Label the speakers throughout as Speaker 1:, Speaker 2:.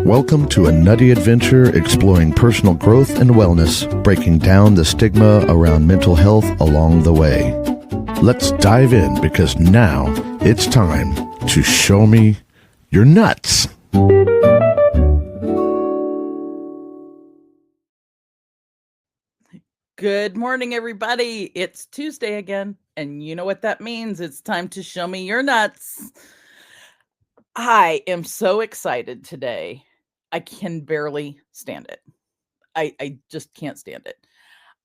Speaker 1: Welcome to a nutty adventure exploring personal growth and wellness, breaking down the stigma around mental health along the way. Let's dive in because now it's time to show me your nuts.
Speaker 2: Good morning, everybody. It's Tuesday again, and you know what that means. It's time to show me your nuts. I am so excited today. I can barely stand it. I just can't stand it.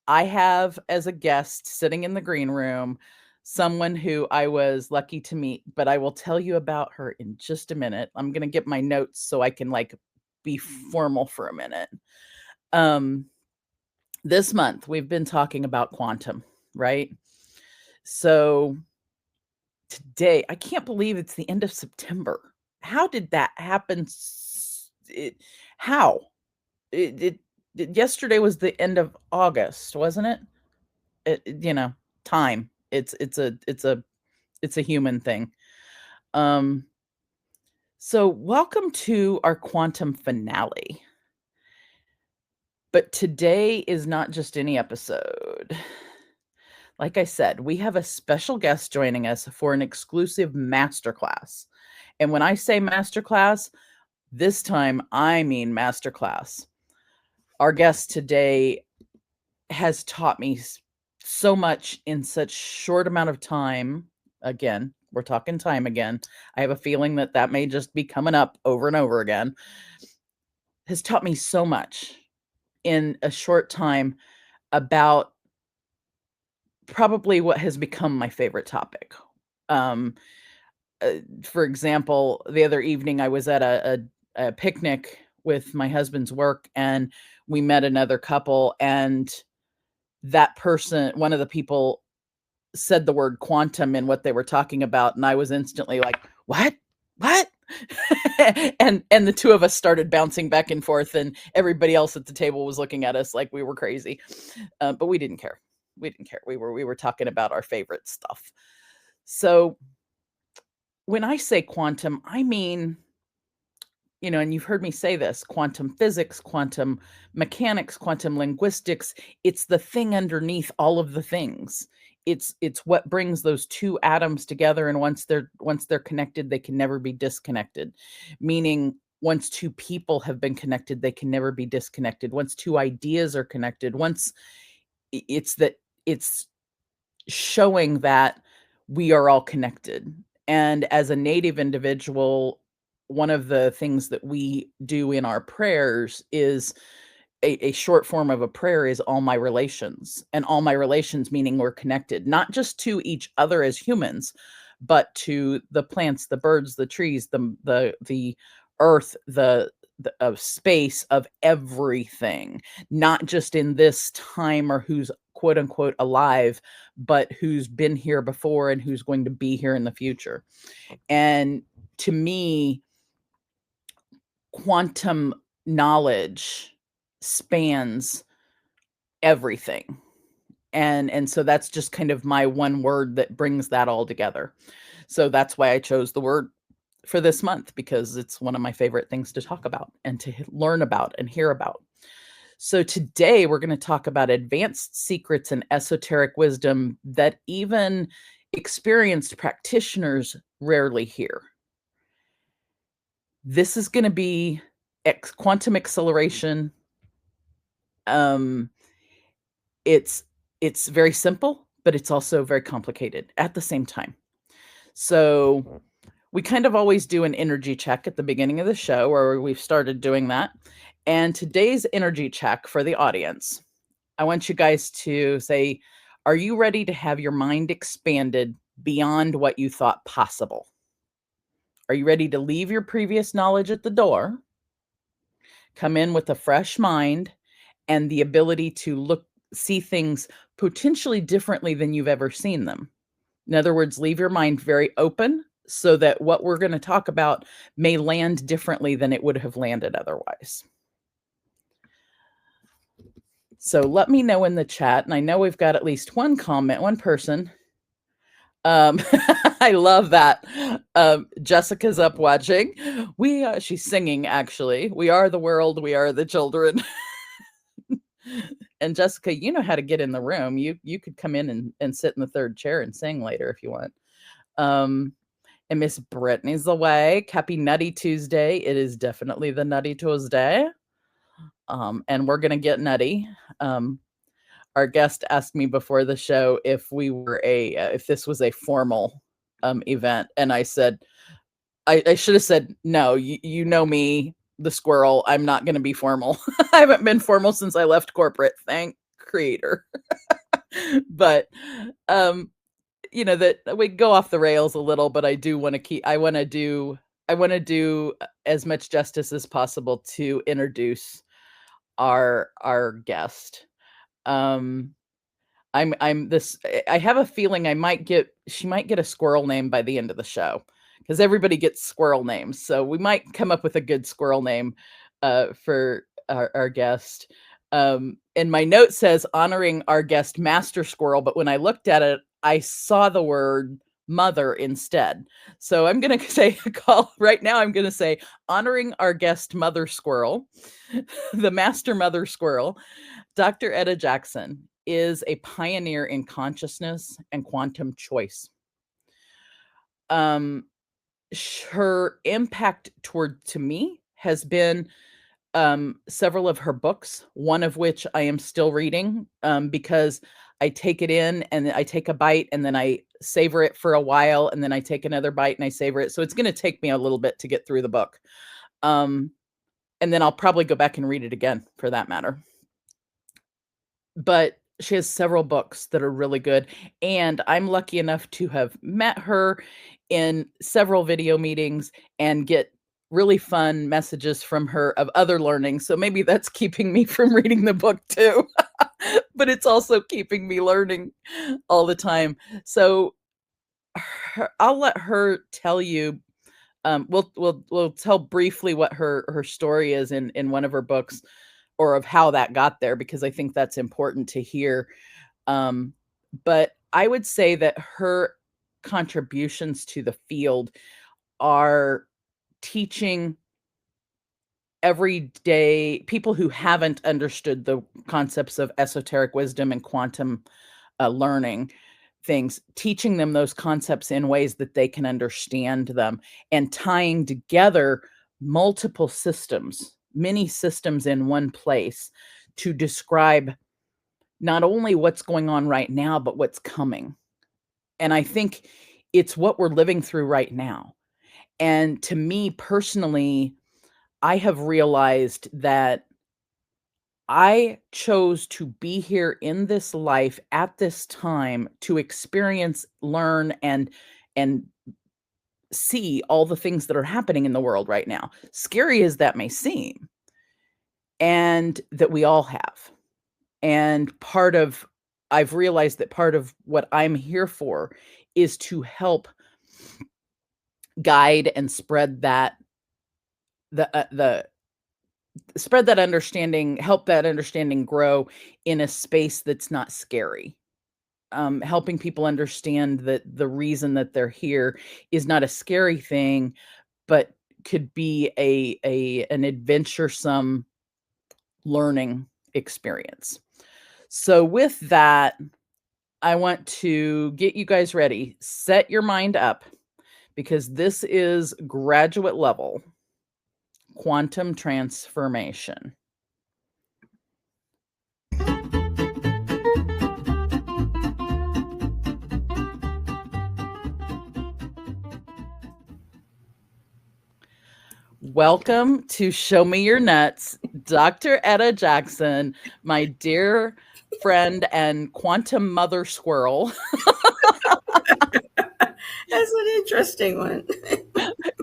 Speaker 2: I have as a guest sitting in the green room someone who I was lucky to meet, but I will tell you about her in just a minute. I'm going to get my notes so I can be formal for a minute. This month we've been talking about quantum, right? So today, I can't believe it's the end of September. How did that happen? How? Yesterday was the end of August, wasn't it? Time. It's a human thing. So welcome to our quantum finale. But today is not just any episode. Like I said, we have a special guest joining us for an exclusive masterclass. And when I say masterclass, this time I mean masterclass. Our guest today has taught me so much in such short amount of time. Again, we're talking time again. I have a feeling that may just be coming up over and over again. Has taught me so much in a short time about probably what has become my favorite topic. For example, the other evening I was at a picnic with my husband's work, and we met another couple, and that person, one of the people, said the word quantum in what they were talking about, and I was instantly like, what? and the two of us started bouncing back and forth, and everybody else at the table was looking at us like we were crazy, but we didn't care. We were talking about our favorite stuff. So when I say quantum, I mean, and you've heard me say this: quantum physics, quantum mechanics, quantum linguistics. It's the thing underneath all of the things. It's what brings those two atoms together, and once they're connected, they can never be disconnected. Meaning, once two people have been connected, they can never be disconnected. Once two ideas are connected, it's showing that we are all connected. And as a Native individual, one of the things that we do in our prayers is a short form of a prayer is all my relations. And all my relations meaning we're connected, not just to each other as humans, but to the plants, the birds, the trees, the earth, the of space, of everything, not just in this time or who's quote unquote alive, but who's been here before and who's going to be here in the future. And to me, quantum knowledge spans everything. And so that's just kind of my one word that brings that all together. So that's why I chose the word for this month, because it's one of my favorite things to talk about and to learn about and hear about. So today we're going to talk about advanced secrets and esoteric wisdom that even experienced practitioners rarely hear. This is going to be quantum acceleration. It's very simple, but it's also very complicated at the same time. So we kind of always do an energy check at the beginning of the show, or we've started doing that. And today's energy check for the audience, I want you guys to say, are you ready to have your mind expanded beyond what you thought possible? Are you ready to leave your previous knowledge at the door, come in with a fresh mind and the ability to see things potentially differently than you've ever seen them? In other words, leave your mind very open so that what we're going to talk about may land differently than it would have landed otherwise. So let me know in the chat, and I know we've got at least one comment, one person. Um, I love that. Jessica's up watching. She's singing actually. We are the world, we are the children. And Jessica, you know how to get in the room. You could come in and sit in the third chair and sing later if you want. Um, and Miss Brittany's awake. Happy Nutty Tuesday. It is definitely the Nutty Tuesday. And we're gonna get nutty. Um, our guest asked me before the show if we were if this was a formal event, and I said I should have said no. You know me, the squirrel. I'm not going to be formal. I haven't been formal since I left corporate. Thank creator. But that we go off the rails a little, but I do want to keep. I want to do as much justice as possible to introduce our guest. Um, I'm this I have a feeling she might get a squirrel name by the end of the show because everybody gets squirrel names. So we might come up with a good squirrel name for our guest. And my note says honoring our guest Master Squirrel, but when I looked at it, I saw the word mother instead. So I'm going to say right now I'm going to say honoring our guest Mother Squirrel, the Master Mother Squirrel. Dr. Etta Jackson is a pioneer in consciousness and quantum choice. Her impact to me has been several of her books, one of which I am still reading because I take it in and I take a bite and then I savor it for a while and then I take another bite and I savor it. So it's going to take me a little bit to get through the book. And then I'll probably go back and read it again for that matter. But she has several books that are really good, and I'm lucky enough to have met her in several video meetings and get really fun messages from her of other learning. So maybe that's keeping me from reading the book too. But it's also keeping me learning all the time. So I'll let her tell you. We'll tell briefly what her story is in one of her books, or of how that got there, because I think that's important to hear. But I would say that her contributions to the field are teaching everyday people who haven't understood the concepts of esoteric wisdom and quantum learning things, teaching them those concepts in ways that they can understand them, and tying together multiple systems, many systems in one place to describe not only what's going on right now, but what's coming. And I think it's what we're living through right now. And to me personally, I have realized that I chose to be here in this life at this time to experience, learn, and see all the things that are happening in the world right now, scary as that may seem, and that we all have. And I've realized that part of what I'm here for is to help guide and spread that the spread that understanding, help that understanding grow in a space that's not scary. Helping people understand that the reason that they're here is not a scary thing, but could be an adventuresome learning experience. So with that, I want to get you guys ready. Set your mind up, because this is graduate level quantum transformation. Welcome to Show Me Your Nuts, Dr. Etta Jackson, my dear friend and quantum mother squirrel.
Speaker 3: That's an interesting one.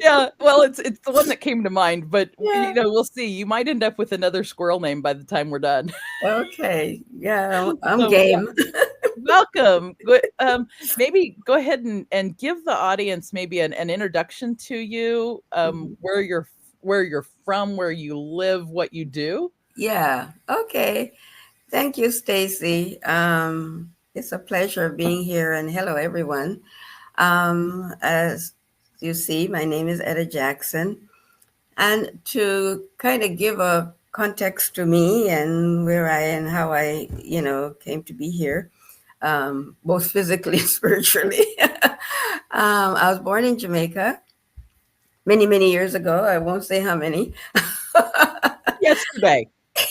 Speaker 2: Yeah, well, it's the one that came to mind, but
Speaker 3: Yeah.
Speaker 2: we'll see. You might end up with another squirrel name by the time we're done.
Speaker 3: Okay. Yeah, I'm
Speaker 2: So,
Speaker 3: game.
Speaker 2: welcome. Maybe go ahead and give the audience maybe an introduction to you, where you're from, where you live, what you do.
Speaker 3: Yeah. Okay. Thank you, Stacy. It's a pleasure being here, and hello, everyone. As you see, my name is Etta Jackson. And to kind of give a context to me and where I and how I, came to be here, both physically and spiritually. I was born in Jamaica many, many years ago. I won't say how many.
Speaker 2: Yesterday.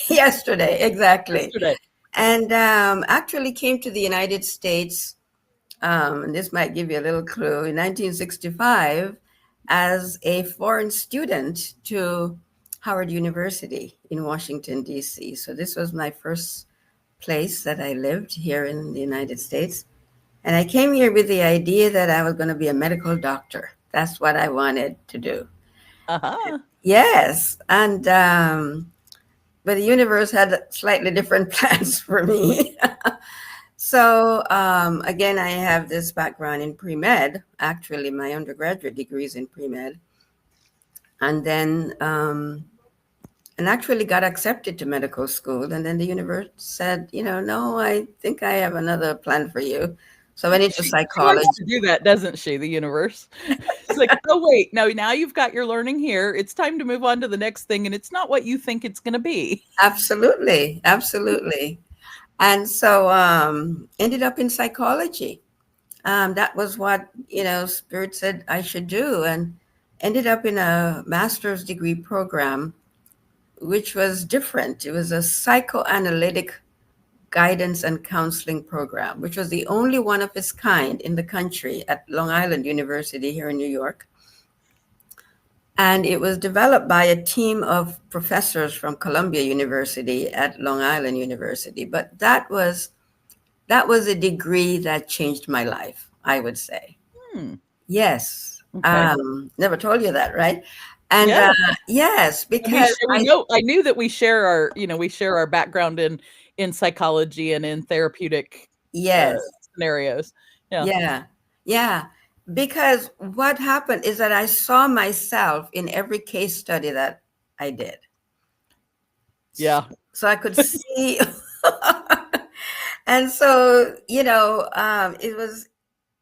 Speaker 3: Yesterday, exactly.
Speaker 2: Yesterday.
Speaker 3: And actually came to the United States. And this might give you a little clue. In 1965, as a foreign student to Howard University in Washington, D.C. So this was my first place that I lived here in the United States. And I came here with the idea that I was going to be a medical doctor. That's what I wanted to do.
Speaker 2: Uh-huh.
Speaker 3: Yes. And, but the universe had slightly different plans for me. So, again, I have this background in pre-med. Actually, my undergraduate degree is in pre-med. And then, and actually got accepted to medical school. And then the universe said, no, I think I have another plan for you. So I went into psychology.
Speaker 2: She likes to do that, doesn't she, the universe? It's like, oh, wait, no, now you've got your learning here. It's time to move on to the next thing. And it's not what you think it's going to be.
Speaker 3: Absolutely. Absolutely. And so ended up in psychology. That was what, Spirit said I should do. And ended up in a master's degree program, which was different. It was a psychoanalytic guidance and counseling program, which was the only one of its kind in the country at Long Island University here in New York. And it was developed by a team of professors from Columbia University at Long Island University. But that was a degree that changed my life, I would say. Yes.
Speaker 2: Okay.
Speaker 3: Never told you that, right? And
Speaker 2: Yeah.
Speaker 3: yes, because
Speaker 2: I knew that we share our background in psychology and in therapeutic scenarios.
Speaker 3: Yeah. Because what happened is that I saw myself in every case study that I did.
Speaker 2: Yeah.
Speaker 3: So I could see. And so, it was,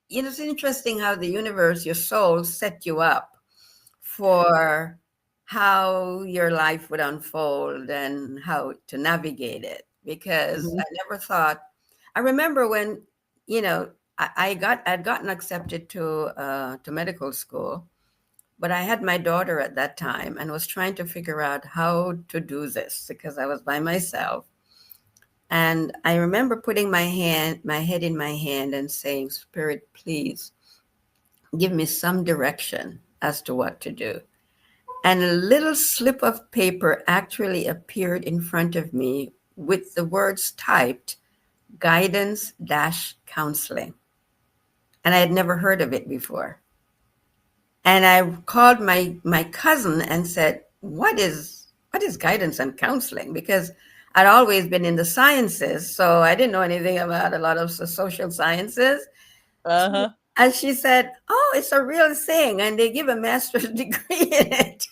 Speaker 3: it's interesting how the universe, your soul, set you up for how your life would unfold and how to navigate it. Because I never thought, I remember when, I'd gotten accepted to medical school, but I had my daughter at that time and was trying to figure out how to do this because I was by myself. And I remember putting my head in my hand and saying, Spirit, please give me some direction as to what to do. And a little slip of paper actually appeared in front of me with the words typed, guidance-counseling. And I had never heard of it before. And I called my cousin and said, what is guidance and counseling? Because I'd always been in the sciences, so I didn't know anything about a lot of the social sciences.
Speaker 2: Uh-huh.
Speaker 3: And she said, oh, it's a real thing, and they give a master's degree in it.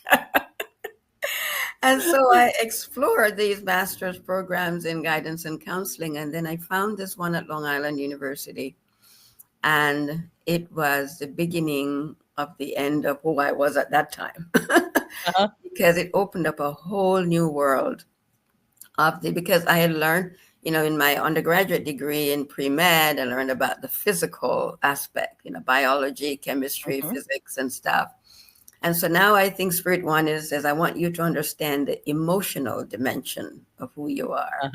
Speaker 3: And so I explored these master's programs in guidance and counseling, and then I found this one at Long Island University. And it was the beginning of the end of who I was at that time, because it opened up a whole new world because I had learned, in my undergraduate degree in pre-med, I learned about the physical aspect, biology, chemistry, physics and stuff. And so now I think Spirit One says, I want you to understand the emotional dimension of who you are.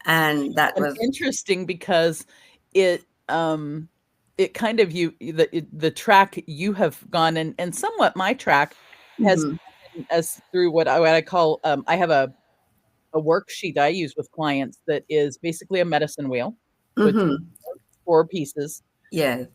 Speaker 3: And that was
Speaker 2: interesting because it kind of the track you have gone and somewhat my track has been as through what I call I have a worksheet I use with clients that is basically a medicine wheel with 4 pieces.
Speaker 3: Yes.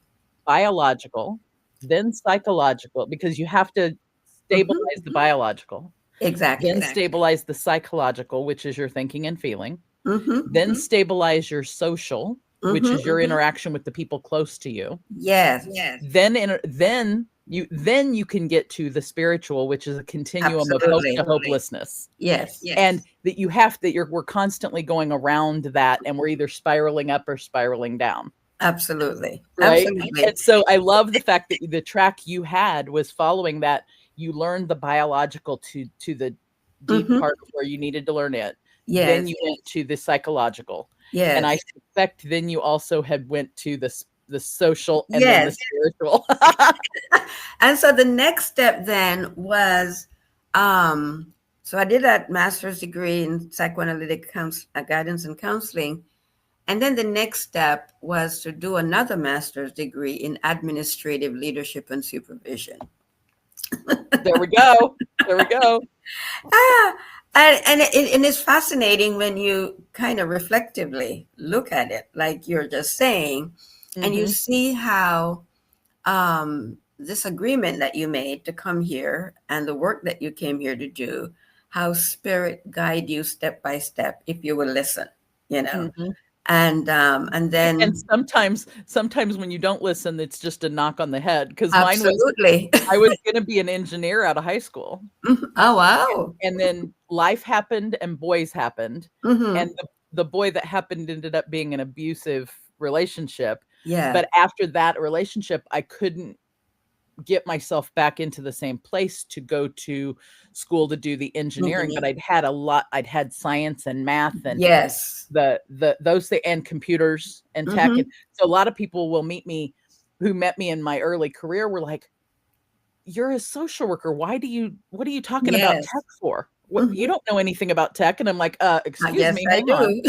Speaker 2: Biological, then psychological, because you have to stabilize the biological.
Speaker 3: Exactly.
Speaker 2: Then stabilize the psychological, which is your thinking and feeling. Then stabilize your social, which is your interaction with the people close to you.
Speaker 3: Yes.
Speaker 2: Then you can get to the spiritual, which is a continuum of hope to hopelessness.
Speaker 3: Yes.
Speaker 2: And that we're constantly going around that, and we're either spiraling up or spiraling down.
Speaker 3: Absolutely.
Speaker 2: right?
Speaker 3: Absolutely.
Speaker 2: And so I love the fact that the track you had was following that. You learned the biological to the deep
Speaker 3: Hmm.
Speaker 2: part of where you needed to learn it. Then
Speaker 3: Yes.
Speaker 2: you went to the psychological. And I
Speaker 3: Yes.
Speaker 2: suspect then you also had went to the social and then the
Speaker 3: Yes.
Speaker 2: spiritual.
Speaker 3: And so the next step then was, so I did that master's degree in psychoanalytic guidance and counseling. And then the next step was to do another master's degree in administrative leadership and supervision.
Speaker 2: There we go. There we go.
Speaker 3: Ah, and it's fascinating when you kind of reflectively look at it, like you're just saying, and you
Speaker 2: Mhm.
Speaker 3: see how this agreement that you made to come here and the work that you came here to do, how spirit guide you step by step if you will listen, you know,
Speaker 2: Mhm.
Speaker 3: and
Speaker 2: And
Speaker 3: then
Speaker 2: sometimes when you don't listen, it's just a knock on the head. Because mine was
Speaker 3: absolutely.
Speaker 2: I was gonna be an engineer out of high school.
Speaker 3: Mhm. Oh wow.
Speaker 2: And then life happened and boys happened, and
Speaker 3: Hmm.
Speaker 2: the boy that happened ended up being an abusive relationship,
Speaker 3: Yeah.
Speaker 2: but after that relationship, I couldn't get myself back into the same place to go to school to do the engineering, but
Speaker 3: Engineer.
Speaker 2: I'd had science and math and
Speaker 3: Yes.
Speaker 2: the those and computers and tech, and
Speaker 3: Hmm.
Speaker 2: so a lot of people will meet me who met me in my early career were like, "You're a social worker. What are you talking about tech
Speaker 3: Yes.
Speaker 2: for? What you
Speaker 3: Hmm.
Speaker 2: don't know anything about tech." And I'm like, excuse
Speaker 3: Yes,
Speaker 2: me,
Speaker 3: I
Speaker 2: hang on.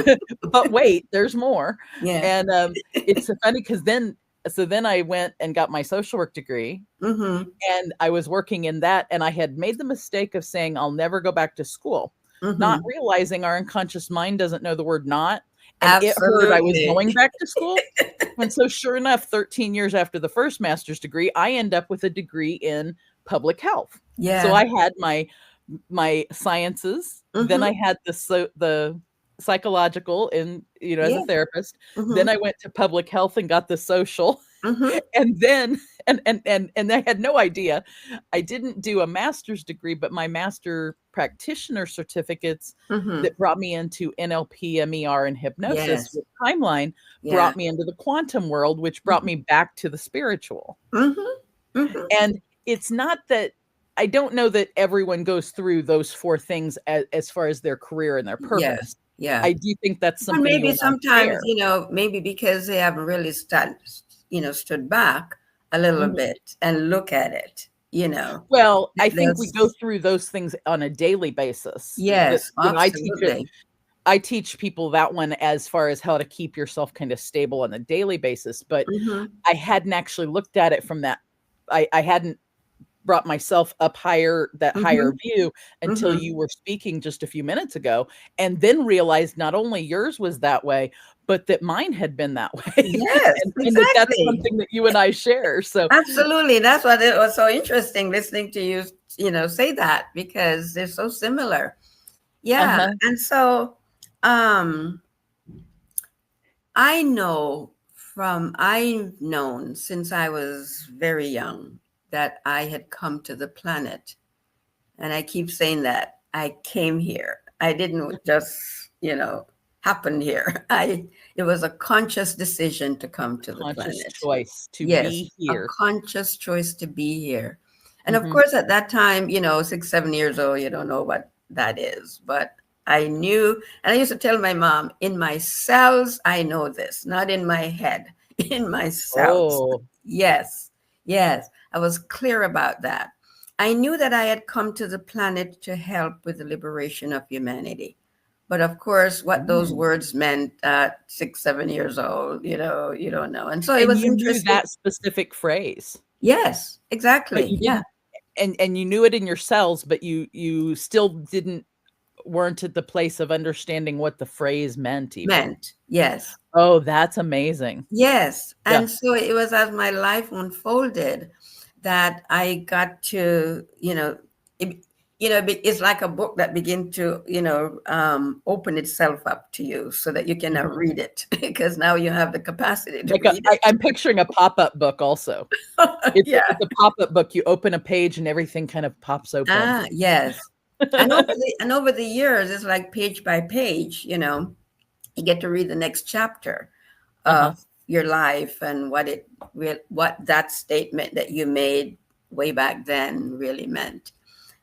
Speaker 3: do.
Speaker 2: But wait, there's more."
Speaker 3: Yeah.
Speaker 2: And, it's so funny because then I went and got my social work degree,
Speaker 3: Hmm.
Speaker 2: and I was working in that, and I had made the mistake of saying, "I'll never go back to school," not
Speaker 3: Hmm.
Speaker 2: realizing our unconscious mind doesn't know the word not, and it heard I was
Speaker 3: Absolutely.
Speaker 2: going back to school, and so sure enough, 13 years after the first master's degree, I end up with a degree in public health. So
Speaker 3: Yeah.
Speaker 2: I had my sciences, then
Speaker 3: Hmm.
Speaker 2: I had the psychological in, as a
Speaker 3: Yeah.
Speaker 2: therapist,
Speaker 3: Hmm.
Speaker 2: then I went to public health and got the social,
Speaker 3: Hmm.
Speaker 2: and then and I had no idea. I didn't do a master's degree, but my master practitioner certificates
Speaker 3: Hmm.
Speaker 2: that brought me into NLP, MER, and hypnosis
Speaker 3: Yes.
Speaker 2: with Timeline
Speaker 3: Yeah.
Speaker 2: brought me into the quantum world, which brought me back to the spiritual.
Speaker 3: Hmm. Hmm.
Speaker 2: And it's not that I don't know that everyone goes through those 4 things as far as their career and their
Speaker 3: Yeah.
Speaker 2: purpose.
Speaker 3: Yeah.
Speaker 2: I do think that's
Speaker 3: Or
Speaker 2: something
Speaker 3: maybe
Speaker 2: you'll want to
Speaker 3: sometimes,
Speaker 2: share.
Speaker 3: maybe because they haven't really stood back a little
Speaker 2: Mhm.
Speaker 3: bit and look at it,
Speaker 2: Well, I think we go
Speaker 3: That's,
Speaker 2: through those things on a daily basis. That,
Speaker 3: yes, absolutely.
Speaker 2: I teach people that one as far as how to keep yourself kind of stable on a daily basis, but
Speaker 3: Hmm.
Speaker 2: I hadn't actually looked at it from that. I hadn't brought myself up higher, that
Speaker 3: Hmm.
Speaker 2: higher view, until
Speaker 3: Hmm.
Speaker 2: you were speaking just a few minutes ago, and then realized not only yours was that way, but that mine had been that way,
Speaker 3: Yes,
Speaker 2: and that that's
Speaker 3: exactly.
Speaker 2: something that you and I share. So,
Speaker 3: Absolutely. That's what it was so interesting listening to you, say that because they're so similar. Yeah.
Speaker 2: uh-huh.
Speaker 3: And so, um, I've known since I was very young that I had come to the planet. And I keep saying that I came here. I didn't just, happen here. It was a conscious decision to come to the
Speaker 2: Conscious
Speaker 3: planet.
Speaker 2: choice to
Speaker 3: Yes,
Speaker 2: be
Speaker 3: a
Speaker 2: here.
Speaker 3: conscious choice to be here. And of
Speaker 2: Mhm.
Speaker 3: course, at that time, 6, 7 years old, you don't know what that is. But I knew, and I used to tell my mom, in my cells, I know this, not in my head, in my cells.
Speaker 2: Oh,
Speaker 3: Yes, yes, I was clear about that. I knew that I had come to the planet to help with the liberation of humanity. But of course, what those
Speaker 2: mm.
Speaker 3: words meant at 6, 7 years old, you don't know. And so it
Speaker 2: And
Speaker 3: was
Speaker 2: you knew
Speaker 3: interesting.
Speaker 2: that specific phrase,
Speaker 3: Yes,
Speaker 2: but
Speaker 3: exactly.
Speaker 2: you
Speaker 3: Yeah.
Speaker 2: didn't, and you knew it in your cells, but you still didn't weren't at the place of understanding what the phrase meant even.
Speaker 3: Meant. Yes.
Speaker 2: Oh, that's amazing.
Speaker 3: Yes.
Speaker 2: Yeah.
Speaker 3: And so it was as my life unfolded that I got to, it's like a book that begin to, open itself up to you so that you can
Speaker 2: Mhm.
Speaker 3: read it because now you have the capacity to
Speaker 2: Like
Speaker 3: read it.
Speaker 2: I'm picturing a pop-up book also.
Speaker 3: Yeah.
Speaker 2: It's a pop-up book. You open a page and everything kind of pops open.
Speaker 3: Ah, yes. And over the years, it's like page by page, you get to read the next chapter
Speaker 2: Uh-huh.
Speaker 3: your life and what that statement that you made way back then really meant.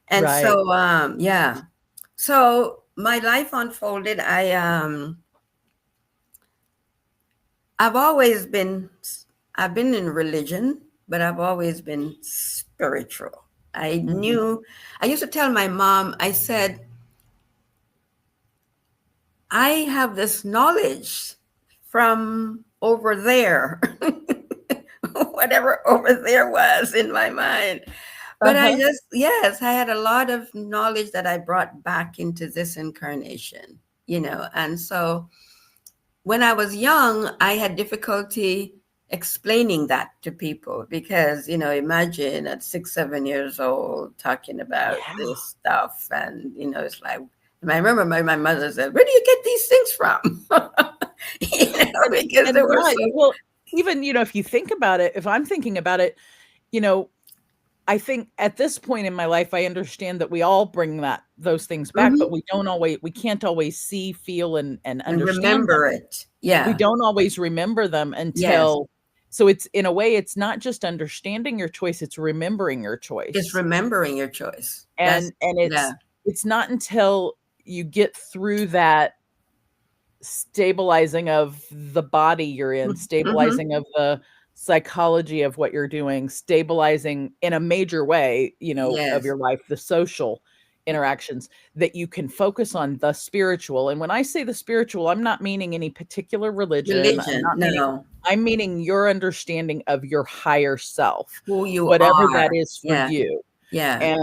Speaker 3: And
Speaker 2: Right.
Speaker 3: so yeah. So my life unfolded. I've always been, I've been in religion, but I've always been spiritual. I knew, I used to tell my mom, I said, I have this knowledge from over there, whatever over there was in my mind. But I
Speaker 2: Uh-huh.
Speaker 3: just, yes, I had a lot of knowledge that I brought back into this incarnation, and so when I was young, I had difficulty explaining that to people because, imagine at 6, 7 years old talking about
Speaker 2: Yeah.
Speaker 3: this stuff. And, it's like, and I remember my mother said, where do you get these things from? Because they were
Speaker 2: Right.
Speaker 3: so.
Speaker 2: Well, even, if you think about it, if I'm thinking about it, I think at this point in my life, I understand that we all bring those things back, but
Speaker 3: Mhm.
Speaker 2: we can't always see, feel, and
Speaker 3: And
Speaker 2: understand
Speaker 3: remember
Speaker 2: them.
Speaker 3: it.
Speaker 2: We
Speaker 3: Yeah.
Speaker 2: don't always remember them
Speaker 3: Yes.
Speaker 2: until, so it's, in a way, it's not just understanding your choice, it's remembering your
Speaker 3: It's
Speaker 2: choice.
Speaker 3: remembering your choice.
Speaker 2: And
Speaker 3: Yeah.
Speaker 2: it's not until you get through that stabilizing of the body you're in,
Speaker 3: Mm-hmm.
Speaker 2: stabilizing of the psychology of what you're doing, stabilizing in a major way, of
Speaker 3: Yes.
Speaker 2: your life, the social interactions, that you can focus on the spiritual. And when I say the spiritual, I'm not meaning any particular religion.
Speaker 3: Religion. No.
Speaker 2: I'm meaning your understanding of your higher self,
Speaker 3: Who you
Speaker 2: whatever that
Speaker 3: are.
Speaker 2: is for
Speaker 3: Yeah.
Speaker 2: you.
Speaker 3: Yeah.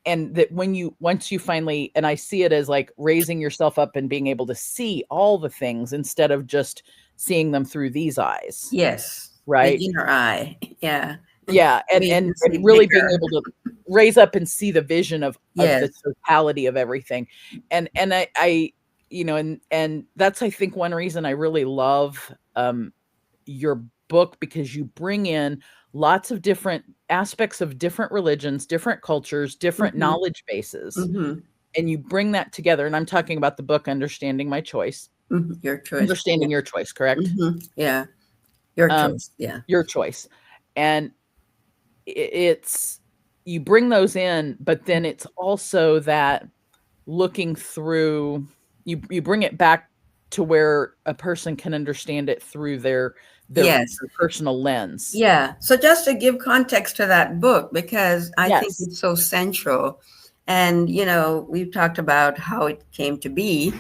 Speaker 2: And that once you finally, and I see it as like raising yourself up and being able to see all the things instead of just seeing them through these eyes,
Speaker 3: Yes. The
Speaker 2: right?
Speaker 3: inner eye. Yeah.
Speaker 2: Yeah, and
Speaker 3: We
Speaker 2: and
Speaker 3: can see
Speaker 2: and really being
Speaker 3: bigger.
Speaker 2: able to raise up and see the vision of the
Speaker 3: Yes.
Speaker 2: totality of everything. And I and that's, I think, one reason I really love your book, because you bring in lots of different aspects of different religions, different cultures, different
Speaker 3: Mm-hmm.
Speaker 2: knowledge bases,
Speaker 3: Mm-hmm.
Speaker 2: and you bring that together. And I'm talking about the book Understanding My Choice.
Speaker 3: Mm-hmm. Your choice. Yeah.
Speaker 2: Understanding Your Choice, correct?
Speaker 3: Mm-hmm. Yeah. Your
Speaker 2: Um,
Speaker 3: choice. Yeah.
Speaker 2: your choice. And it's, you bring those in, but then it's also that looking through, you bring it back to where a person can understand it through their
Speaker 3: Yes.
Speaker 2: personal lens.
Speaker 3: Yeah. So just to give context to that book, because I think
Speaker 2: Yes.
Speaker 3: it's so central. And, we've talked about how it came to be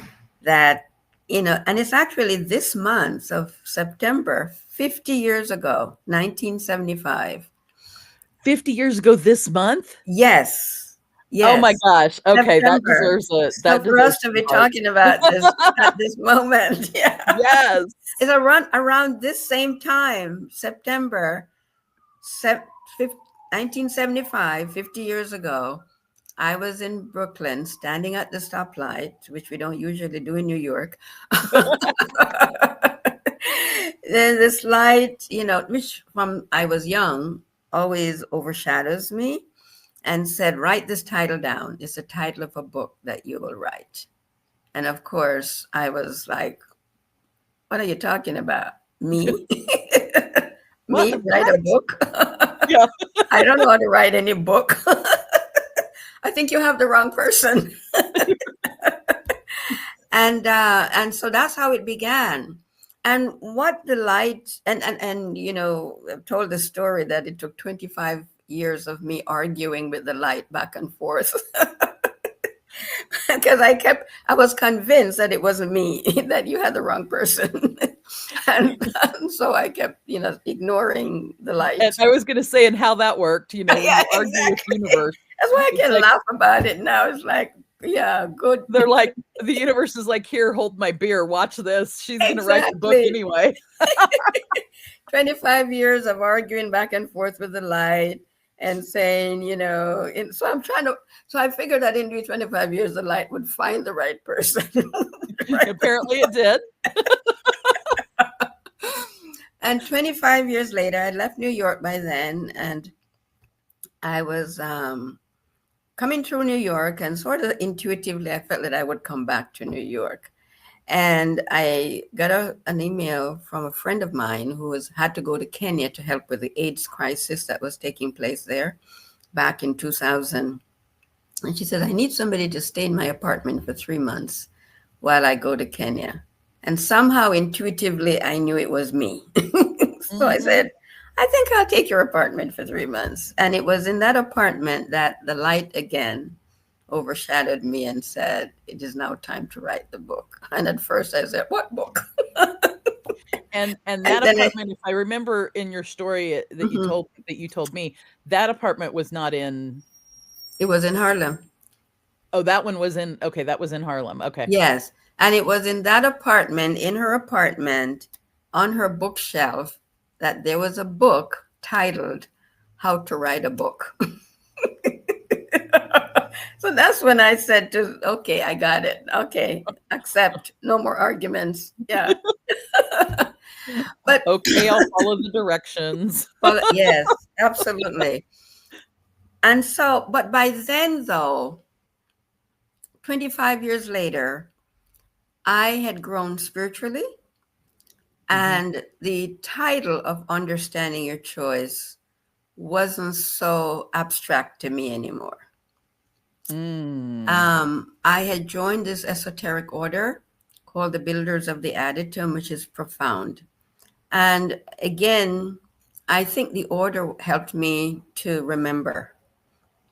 Speaker 3: that, and it's actually this month of September, 50 years ago, 1975.
Speaker 2: 50 years ago this month?
Speaker 3: Yes.
Speaker 2: Oh my
Speaker 3: Yes.
Speaker 2: gosh. Okay,
Speaker 3: September. So
Speaker 2: that
Speaker 3: for us
Speaker 2: deserves
Speaker 3: to
Speaker 2: some
Speaker 3: be
Speaker 2: heart.
Speaker 3: talking about this at this moment, yeah.
Speaker 2: Yes.
Speaker 3: It's around this same time, September 1975, 50 years ago. I was in Brooklyn standing at the stoplight, which we don't usually do in New York. Then this light, which from I was young, always overshadows me, and said, write this title down. It's the title of a book that you will write. And of course, I was like, what are you talking about? Me?
Speaker 2: What?
Speaker 3: Me write a
Speaker 2: What?
Speaker 3: book?
Speaker 2: Yeah.
Speaker 3: I don't know how to write any book. I think you have the wrong person. And so that's how it began. And what the light and I've told the story that it took 25 years of me arguing with the light back and forth. Because I was convinced that it wasn't me, that you had the wrong person. and so I kept, ignoring the
Speaker 2: And
Speaker 3: light.
Speaker 2: I was going to say, and how that worked, when
Speaker 3: Yeah,
Speaker 2: you argue with
Speaker 3: exactly.
Speaker 2: universe,
Speaker 3: That's why I
Speaker 2: it's
Speaker 3: can
Speaker 2: like,
Speaker 3: laugh about it now. It's like, yeah, good.
Speaker 2: they're like, the universe is like, here, hold my beer, watch this. She's going to write the book
Speaker 3: Exactly.
Speaker 2: anyway.
Speaker 3: 25 years of arguing back and forth with the light and saying, so I figured that in 25 years, the light would find the right person. Right.
Speaker 2: Apparently it did.
Speaker 3: And 25 years later, I left New York by then, and I was coming through New York, and sort of intuitively, I felt that I would come back to New York. And I got an email from a friend of mine who had to go to Kenya to help with the AIDS crisis that was taking place there back in 2000. And she said, I need somebody to stay in my apartment for 3 months while I go to Kenya. And somehow intuitively, I knew it was me. So I said, I think I'll take your apartment for 3 months. And it was in that apartment that the light again overshadowed me and said, it is now time to write the book. And at first I said, what book?
Speaker 2: And that apartment, if I remember in your story that you told me, that apartment was not in.
Speaker 3: It was in Harlem.
Speaker 2: Oh, that one was in. Okay, that was in Harlem. Okay.
Speaker 3: Yes, and it was in that apartment, in her apartment, on her bookshelf, that there was a book titled "How to Write a Book." So that's when I said to, okay, I got it. Okay, accept. No more arguments. Yeah. But
Speaker 2: okay, I'll follow the directions.
Speaker 3: Yes, absolutely. And so, but by then, though, 25 years later, I had grown spiritually, and the title of Understanding Your Choice wasn't so abstract to me anymore. I had joined this esoteric order called the Builders of the Adytum, which is profound. And again, I think the order helped me to remember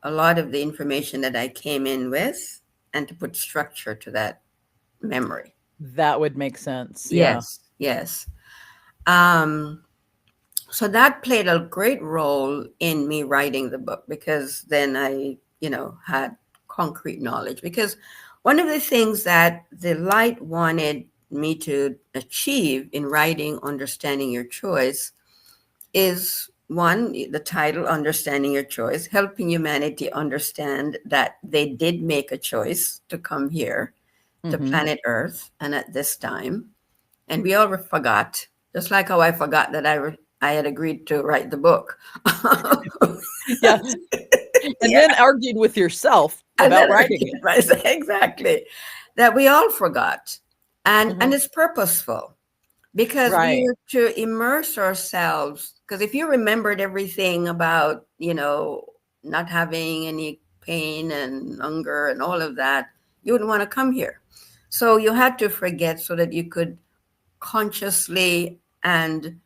Speaker 3: a lot of the information that I came in with and to put structure to that memory.
Speaker 2: That would make sense.
Speaker 3: Yes, yes. So that played a great role in me writing the book, because then I, had concrete knowledge. Because one of the things that the light wanted me to achieve in writing Understanding Your Choice is, one, the title, Understanding Your Choice, helping humanity understand that they did make a choice to come here to planet Earth and at this time. And we all forgot, just like how I forgot that I had agreed to write the book.
Speaker 2: Yeah. And then argued with yourself about writing it.
Speaker 3: Exactly. That we all forgot. And it's purposeful, because we are to immerse ourselves. Because if you remembered everything about, not having any pain and hunger and all of that, you wouldn't want to come here. So you had to forget so that you could consciously and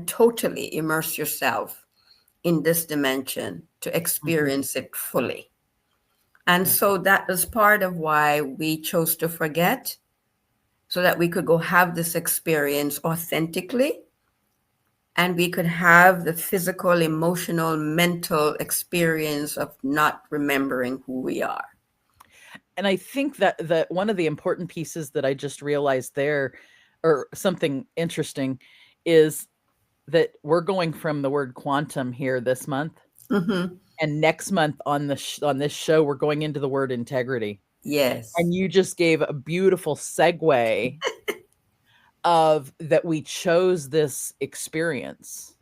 Speaker 3: totally immerse yourself in this dimension to experience it fully. And so that was part of why we chose to forget, so that we could go have this experience authentically, and we could have the physical, emotional, mental experience of not remembering who we are.
Speaker 2: And I think that one of the important pieces that I just realized there, or something interesting, is that we're going from the word quantum here this month. And next month on this show, we're going into the word integrity.
Speaker 3: Yes.
Speaker 2: And you just gave a beautiful segue of that we chose this experience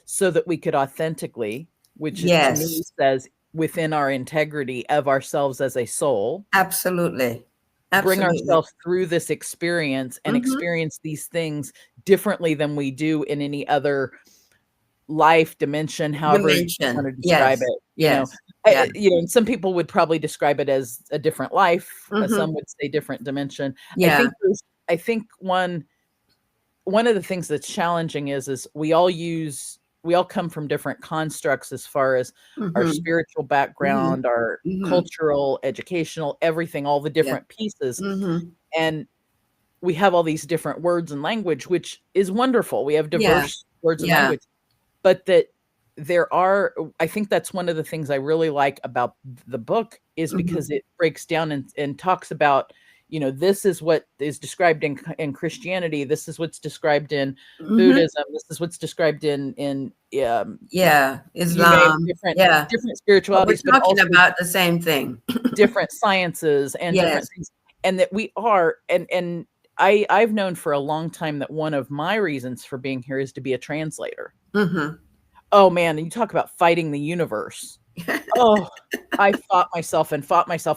Speaker 2: so that we could authentically, which to me says within our integrity of ourselves as a soul.
Speaker 3: Absolutely.
Speaker 2: Bring ourselves through this experience and experience these things differently than we do in any other life dimension, however you want to describe it. And some people would probably describe it as a different life. Some would say different dimension. I think one of the things that's challenging is we all come from different constructs as far as our spiritual background, our cultural, educational, everything, all the different pieces. And we have all these different words and language, which is wonderful. We have diverse words and language. But that I think that's one of the things I really like about the book, is because it breaks down and talks about, this is what is described in Christianity. This is what's described in Buddhism. This is what's described in
Speaker 3: Islam.
Speaker 2: Different spiritualities.
Speaker 3: But we're talking about the same thing.
Speaker 2: Different sciences and different things. And that we are, and I've known for a long time that one of my reasons for being here is to be a translator. Oh man, and you talk about fighting the universe. Oh, I fought myself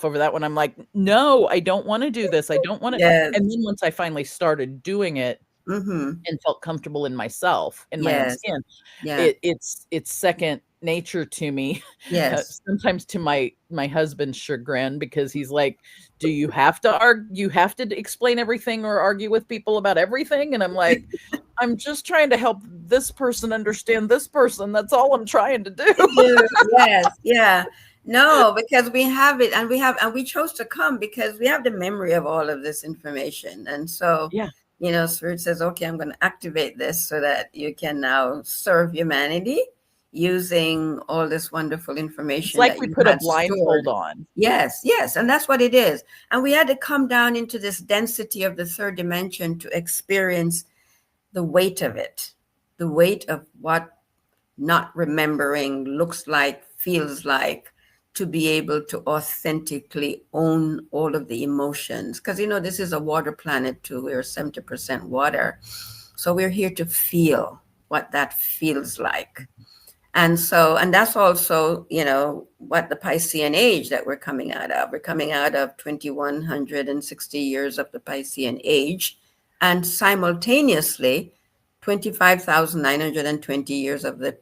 Speaker 2: over that one. I'm like, no, I don't want to do this. I don't want to.
Speaker 3: Yes.
Speaker 2: And then once I finally started doing it
Speaker 3: Mm-hmm.
Speaker 2: and felt comfortable in myself, in my own
Speaker 3: Yes.
Speaker 2: skin,
Speaker 3: Yeah.
Speaker 2: it's second nature to me.
Speaker 3: Yes.
Speaker 2: Sometimes to my husband's chagrin, because he's like, "Do you have to argue? You have to explain everything or argue with people about everything?" And I'm like, "I'm just trying to help this person understand this person. That's all I'm trying to do."
Speaker 3: Yes. Yeah. No, because we have it, and we chose to come because we have the memory of all of this information. And so,
Speaker 2: Yeah.
Speaker 3: Spirit says, okay, I'm going to activate this so that you can now serve humanity using all this wonderful
Speaker 2: It's
Speaker 3: information
Speaker 2: like
Speaker 3: that
Speaker 2: we
Speaker 3: you
Speaker 2: put a
Speaker 3: had stored.
Speaker 2: blindfold on.
Speaker 3: Yes, yes. And that's what it is. And we had to come down into this density of the third dimension to experience the weight of it, the weight of what not remembering looks like, feels like, to be able to authentically own all of the emotions. Because, this is a water planet too. We're 70% water. So we're here to feel what that feels like. And so, and that's also, what the Piscean age that we're coming out of. We're coming out of 2160 years of the Piscean age, and simultaneously 25,920 years of the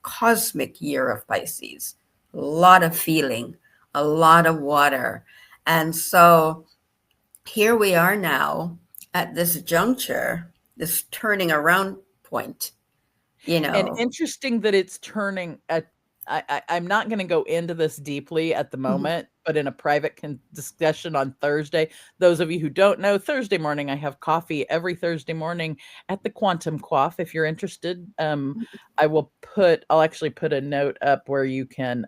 Speaker 3: cosmic year of Pisces. A lot of feeling, a lot of water. And so here we are now at this juncture, this turning around point,
Speaker 2: And interesting that it's turning at I'm not going to go into this deeply at the moment, but in a private discussion on Thursday. Those of you who don't know, Thursday morning I have coffee every Thursday morning at the Quantum Quaff. If you're interested, I'll actually put a note up where you can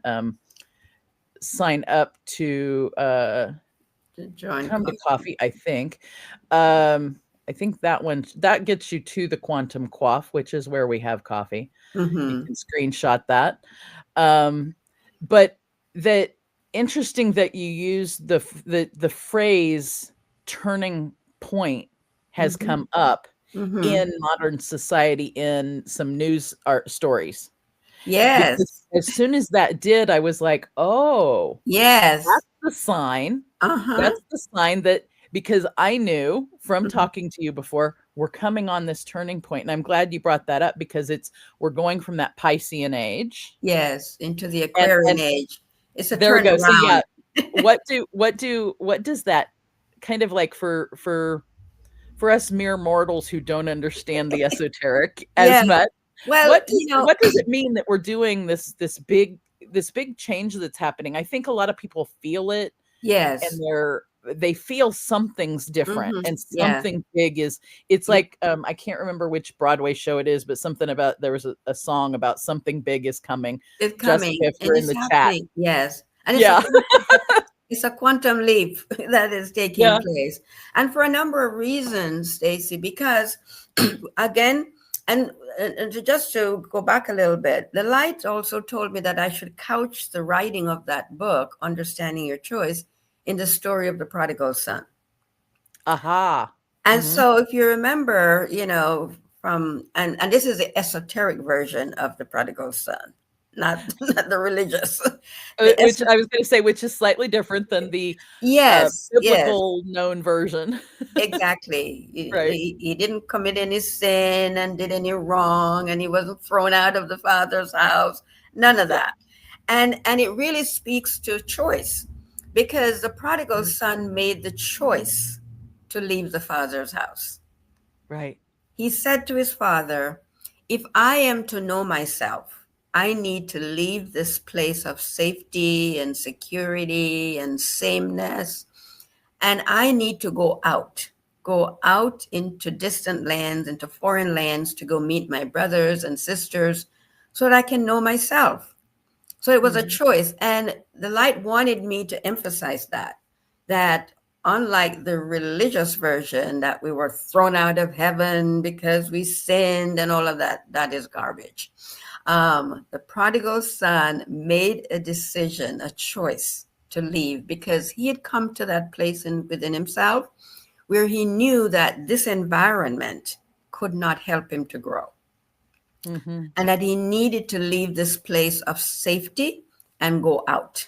Speaker 2: sign up to come to coffee. I think that gets you to the Quantum Quaff, which is where we have coffee. You can screenshot that. But that interesting that you use the phrase turning point has come up in modern society in some news stories.
Speaker 3: Yes.
Speaker 2: Because as soon as that did, I was like, oh,
Speaker 3: yes,
Speaker 2: that's the sign. That's the sign that, because I knew from talking to you before, we're coming on this turning point. And I'm glad you brought that up, because we're going from that Piscean age.
Speaker 3: Yes, into the Aquarian age. It's a
Speaker 2: there we go. So
Speaker 3: turnaround.
Speaker 2: yeah, what does that kind of like for us mere mortals who don't understand the esoteric as much?
Speaker 3: Well,
Speaker 2: What does it mean that we're doing this big change that's happening? I think a lot of people feel it.
Speaker 3: Yes.
Speaker 2: And they feel something's different, and
Speaker 3: Yeah.
Speaker 2: something big it's like, I can't remember which Broadway show it is, but something about, there was a song about something big is coming.
Speaker 3: It's coming.
Speaker 2: Jessica, if you're in the chat.
Speaker 3: Yes. And it's a quantum leap that is taking place. And for a number of reasons, Stacy, because again, and just to go back a little bit, the light also told me that I should couch the writing of that book, Understanding Your Choice, in the story of the prodigal son.
Speaker 2: Aha.
Speaker 3: And so if you remember, from, and this is the esoteric version of the prodigal son, not the religious.
Speaker 2: Which I was going to say, which is slightly different than the biblical known version.
Speaker 3: Exactly.
Speaker 2: Right.
Speaker 3: He didn't commit any sin and did any wrong, and he wasn't thrown out of the father's house. None of that. And it really speaks to choice, because the prodigal son made the choice to leave the father's house.
Speaker 2: Right.
Speaker 3: He said to his father, if I am to know myself, I need to leave this place of safety and security and sameness, and I need to go out into distant lands, into foreign lands, to go meet my brothers and sisters so that I can know myself. So it was a choice. And the light wanted me to emphasize that unlike the religious version, that we were thrown out of heaven because we sinned and all of that, that is garbage. The prodigal son made a decision, a choice to leave, because he had come to that place within himself where he knew that this environment could not help him to grow. And that he needed to leave this place of safety and go out.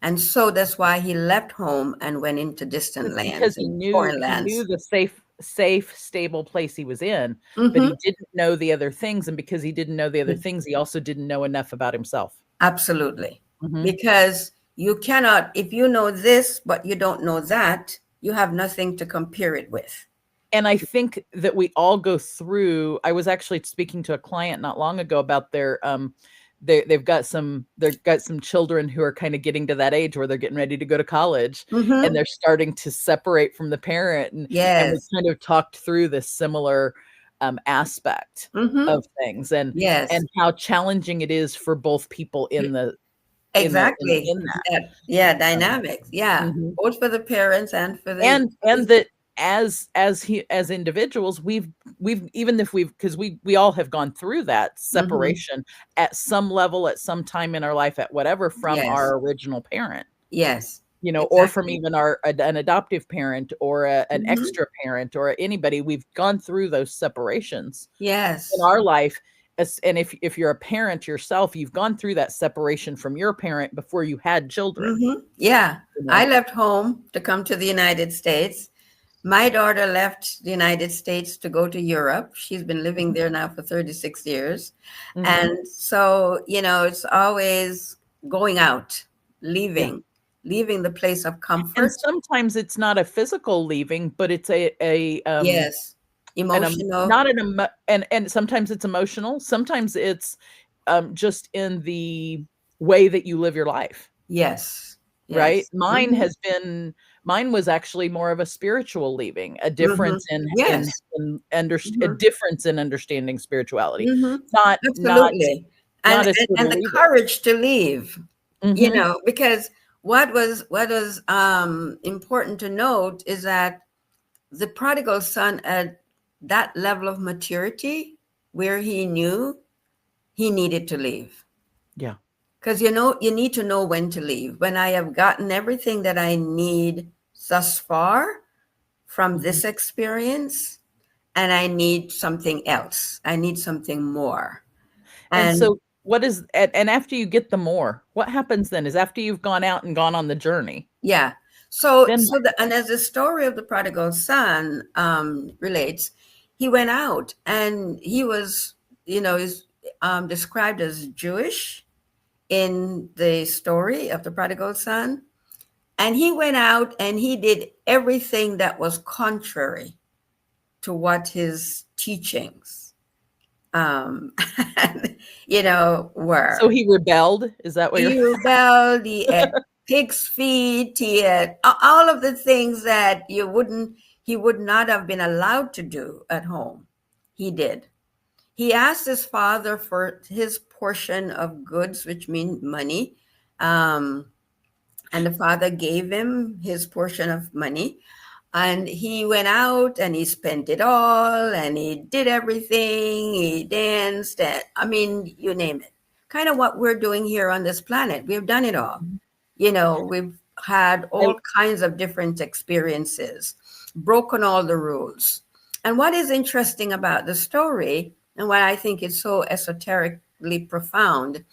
Speaker 3: And so that's why he left home and went into distant
Speaker 2: It's
Speaker 3: lands
Speaker 2: because he
Speaker 3: and
Speaker 2: knew
Speaker 3: foreign lands.
Speaker 2: the safe, stable place he was in, but
Speaker 3: Hmm.
Speaker 2: he didn't know the other things, and because he didn't know the other
Speaker 3: Mm.
Speaker 2: things, he also didn't know enough about himself.
Speaker 3: Absolutely.
Speaker 2: Mhm.
Speaker 3: Because you cannot, if you know this, but you don't know that, you have nothing to compare it with.
Speaker 2: And I think that we all go through I was actually speaking to a client not long ago about they've got some children who are kind of getting to that age where they're getting ready to go to college, and
Speaker 3: Hmm.
Speaker 2: they're starting to separate from the parent, and we
Speaker 3: Yes.
Speaker 2: kind of talked through this similar aspect
Speaker 3: Hmm.
Speaker 2: of things, and
Speaker 3: Yes.
Speaker 2: how challenging it is for both people in the
Speaker 3: Exactly.
Speaker 2: in that.
Speaker 3: Yeah,
Speaker 2: Um,
Speaker 3: dynamics. Yeah.
Speaker 2: mhm.
Speaker 3: Both for the parents and for the
Speaker 2: And that as individuals, we've even if we've because we all have gone through that
Speaker 3: Mhm.
Speaker 2: separation at some level, at some time in our life, at whatever, from
Speaker 3: Yes.
Speaker 2: our original parent,
Speaker 3: Yes.
Speaker 2: or from
Speaker 3: Exactly.
Speaker 2: even an adoptive parent, or an
Speaker 3: Mhm.
Speaker 2: extra parent, or anybody. We've gone through those separations in
Speaker 3: Yes.
Speaker 2: our life. And if you're a parent yourself, you've gone through that separation from your parent before you had children,
Speaker 3: Yeah.
Speaker 2: you
Speaker 3: I
Speaker 2: know?
Speaker 3: left home to come to the United States. My daughter left the United States to go to Europe. She's been living there now for 36 years.
Speaker 2: Mhm.
Speaker 3: And so, it's always going out,
Speaker 2: Yeah.
Speaker 3: leaving the place of
Speaker 2: And
Speaker 3: comfort.
Speaker 2: sometimes it's not a physical leaving, but it's
Speaker 3: Yes. Emotional.
Speaker 2: not an emo and sometimes it's emotional, sometimes it's, just in the way that you live your life,
Speaker 3: Yes.
Speaker 2: right?
Speaker 3: Yes. Hmm.
Speaker 2: Mine was actually more of a spiritual leaving, a
Speaker 3: Hmm.
Speaker 2: difference in
Speaker 3: Yes.
Speaker 2: a
Speaker 3: Hmm.
Speaker 2: difference in understanding spirituality,
Speaker 3: Hmm.
Speaker 2: not not
Speaker 3: Absolutely.
Speaker 2: not
Speaker 3: And,
Speaker 2: a
Speaker 3: and and
Speaker 2: total
Speaker 3: the
Speaker 2: leaving.
Speaker 3: courage to leave,
Speaker 2: Mhm,
Speaker 3: because what was important to note is that the prodigal son at that level of maturity where he knew he needed to leave.
Speaker 2: yeah,
Speaker 3: Because you need to know when to leave. When I have gotten everything that I need thus far from
Speaker 2: mhm.
Speaker 3: this experience, and I need something else. I need something more.
Speaker 2: And
Speaker 3: And
Speaker 2: so what is and after you get the more, what happens then? Is after you've gone out and gone on the journey,
Speaker 3: yeah. So
Speaker 2: then
Speaker 3: so
Speaker 2: what?
Speaker 3: and as the story of the prodigal son relates, he went out and he was, is described as Jewish in the story of the prodigal son. And he went out and he did everything that was contrary to what his teachings, um,
Speaker 2: So
Speaker 3: were.
Speaker 2: he rebelled? Is that what you're
Speaker 3: He rebelled. He ate pig's feet. He ate all of the things that he would not have been allowed to do at home. He did. He asked his father for his portion of goods, which means money. Um, and the father gave him his portion of money. And he went out and he spent it all and he did everything. He danced. And, I mean, you name it. Kind of what we're doing here on this planet. We've done it all. We've had
Speaker 2: I
Speaker 3: all kinds of different experiences, broken all the rules. And what is interesting about the story, and what I think is so esoterically profound,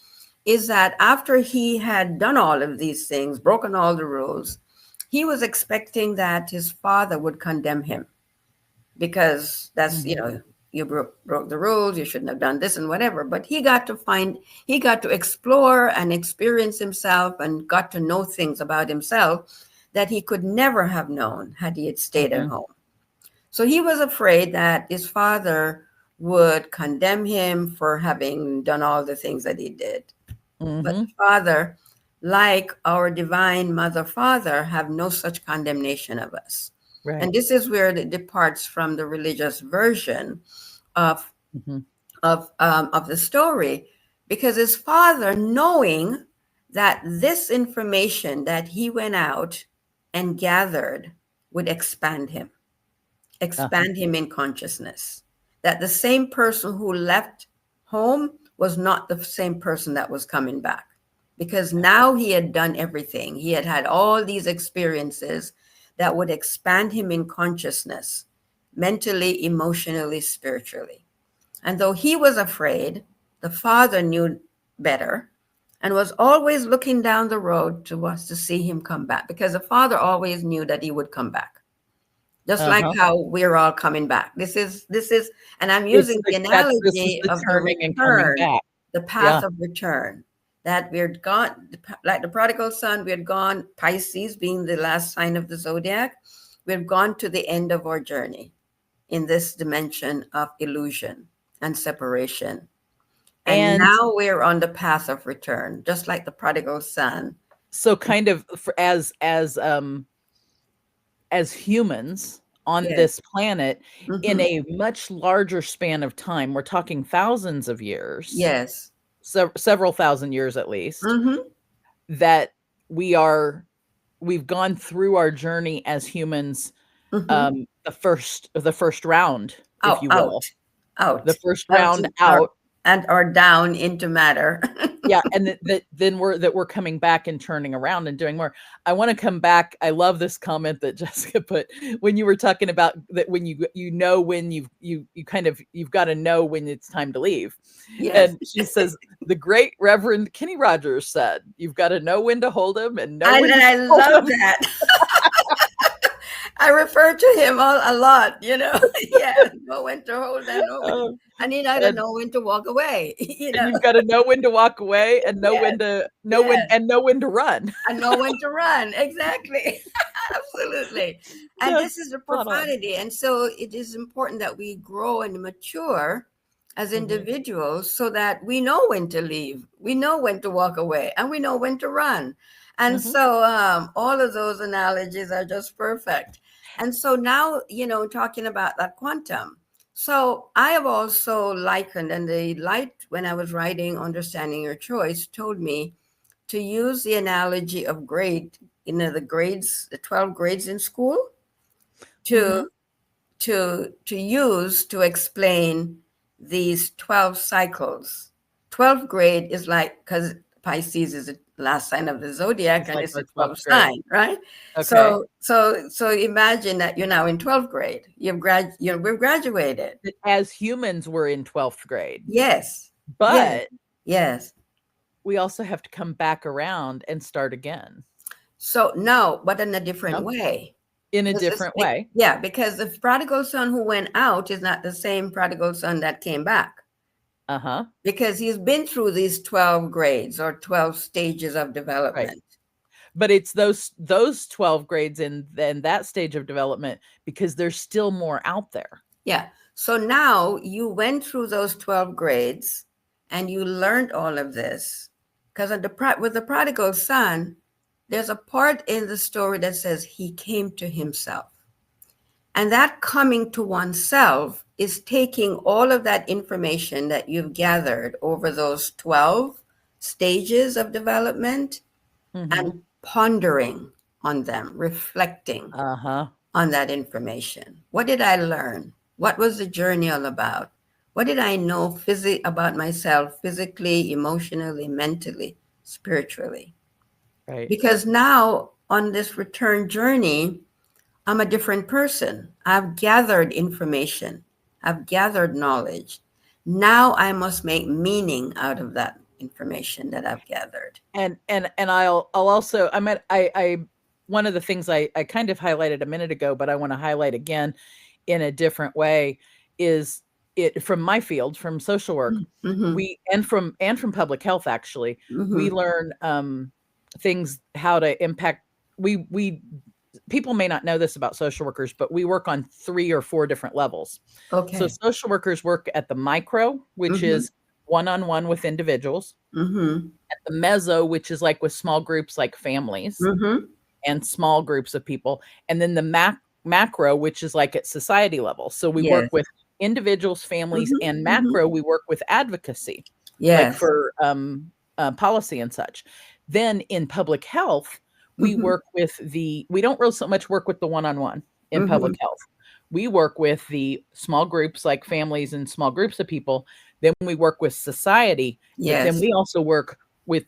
Speaker 3: is that after he had done all of these things, broken all the rules, he was expecting that his father would condemn him because that's,
Speaker 2: mhm,
Speaker 3: you broke the rules, you shouldn't have done this and whatever. But he got to explore and experience himself and got to know things about himself that he could never have known had he had stayed at
Speaker 2: mhm,
Speaker 3: home. So he was afraid that his father would condemn him for having done all the things that he did. But the
Speaker 2: mhm,
Speaker 3: Father, like our divine Mother Father, have no such condemnation of us.
Speaker 2: right,
Speaker 3: And this is where it departs from the religious version of
Speaker 2: mhm,
Speaker 3: of the story, because his father, knowing that this information that he went out and gathered would
Speaker 2: uh-huh,
Speaker 3: expand him in consciousness, that the same person who left home was not the same person that was coming back, because
Speaker 2: yeah,
Speaker 3: now he had done everything. He had had all these experiences that would expand him in consciousness, mentally, emotionally, spiritually. And though he was afraid, the father knew better. and was always looking down the road to us to see him come back, because the Father always knew that he would come back. Just like
Speaker 2: Uh-huh.
Speaker 3: how we're all coming back. This is, and I'm
Speaker 2: It's
Speaker 3: using the
Speaker 2: this is
Speaker 3: analogy
Speaker 2: the
Speaker 3: of the
Speaker 2: turning and coming
Speaker 3: return,
Speaker 2: back.
Speaker 3: the path
Speaker 2: Yeah.
Speaker 3: of return. That we're gone, like the prodigal son, we had gone, Pisces being the last sign of the zodiac, we've gone to the end of our journey in this dimension of illusion and separation. And
Speaker 2: And
Speaker 3: now we're on the path of return, just like the prodigal son.
Speaker 2: so kind of as humans on
Speaker 3: Yes.
Speaker 2: this planet in
Speaker 3: Mhm.
Speaker 2: a much larger span of time, we're talking thousands of years.
Speaker 3: Yes.
Speaker 2: So several thousand years at least,
Speaker 3: Mhm.
Speaker 2: that we've gone through our journey as humans,
Speaker 3: Mhm.
Speaker 2: the first round, if you will.
Speaker 3: Out,
Speaker 2: The first round out.
Speaker 3: or down into matter.
Speaker 2: Yeah, and then we're coming back and turning around and doing more. I want to come back. I love this comment that Jessica put when you were talking about that, when you know when you've got to know when it's time to leave.
Speaker 3: Yes.
Speaker 2: And she says, the great Reverend Kenny Rogers said, "You've got to know when to hold him and know when
Speaker 3: And
Speaker 2: to
Speaker 3: I
Speaker 2: hold
Speaker 3: love
Speaker 2: him."
Speaker 3: that. I refer to him a lot, Yeah, know when to hold and I need I to
Speaker 2: And
Speaker 3: know when to walk away,
Speaker 2: and you've got to know when to walk away and know
Speaker 3: Yes,
Speaker 2: when to
Speaker 3: yes.
Speaker 2: know when to run.
Speaker 3: I know when to run. Exactly. Absolutely. And
Speaker 2: That's
Speaker 3: this is the
Speaker 2: spot on.
Speaker 3: profoundity. And so it is important that we grow and mature as individuals so that we know when to leave, we know when to walk away, and we know when to run. And so all of those analogies are just perfect. And so now, talking about that quantum. So I have also likened, and the light, when I was writing Understanding Your Choice, told me to use the analogy of grade, the grades, the 12 grades in school, to use to explain these 12 cycles. 12th grade is like, because Pisces is the last sign of the zodiac,
Speaker 2: It's
Speaker 3: and
Speaker 2: like
Speaker 3: it's
Speaker 2: our
Speaker 3: the
Speaker 2: 12th
Speaker 3: 12th
Speaker 2: grade.
Speaker 3: sign, right?
Speaker 2: Okay.
Speaker 3: So imagine that you're now in 12th grade. We've graduated.
Speaker 2: As humans, we're in 12th grade.
Speaker 3: Yes.
Speaker 2: But
Speaker 3: yes.
Speaker 2: we also have to come back around and start again.
Speaker 3: So no, but in a different way.
Speaker 2: In a different way.
Speaker 3: Yeah, because the prodigal son who went out is not the same prodigal son that came back.
Speaker 2: Uh-huh.
Speaker 3: Because he's been through these 12 grades or 12 stages of development.
Speaker 2: Right. But it's those 12 grades in then that stage of development, because there's still more out there.
Speaker 3: Yeah. So now you went through those 12 grades and you learned all of this. Because with the prodigal son, there's a part in the story that says he came to himself. And that coming to oneself is taking all of that information that you've gathered over those 12 stages of development and pondering on them, reflecting on that information. What did I learn? What was the journey all about? What did I know about myself physically, emotionally, mentally, spiritually?
Speaker 2: Right.
Speaker 3: Because now on this return journey, I'm a different person. I've gathered information. I've gathered knowledge. Now I must make meaning out of that information that I've gathered.
Speaker 2: And I'll also, I one of the things I kind of highlighted a minute ago, but I want to highlight again in a different way, is it from my field, from social work, we and from public health, actually, we learn things, how to impact. We people may not know this about social workers, but we work on 3 or 4 different levels.
Speaker 3: Okay.
Speaker 2: So social workers work at the micro, which is one-on-one with individuals, at the meso, which is like with small groups like families and small groups of people, and then the macro, which is like at society level. So we work with individuals, families, and macro, we work with advocacy, like for policy and such. Then in public health, we work with we don't really so much work with the one-on-one in public health. We work with the small groups, like families and small groups of people. Then we work with society, but then we also work with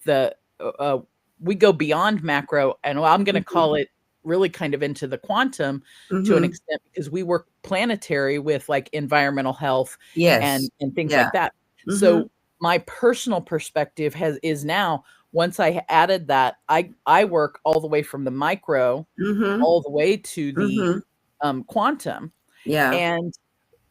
Speaker 2: we go beyond macro, and I'm going to call it really kind of into the quantum to an extent, because we work planetary with like environmental health and things like that. So my personal perspective is now, once I added that, I work all the way from the micro
Speaker 3: Mm-hmm.
Speaker 2: all the way to the
Speaker 3: Mm-hmm.
Speaker 2: quantum.
Speaker 3: Yeah.
Speaker 2: And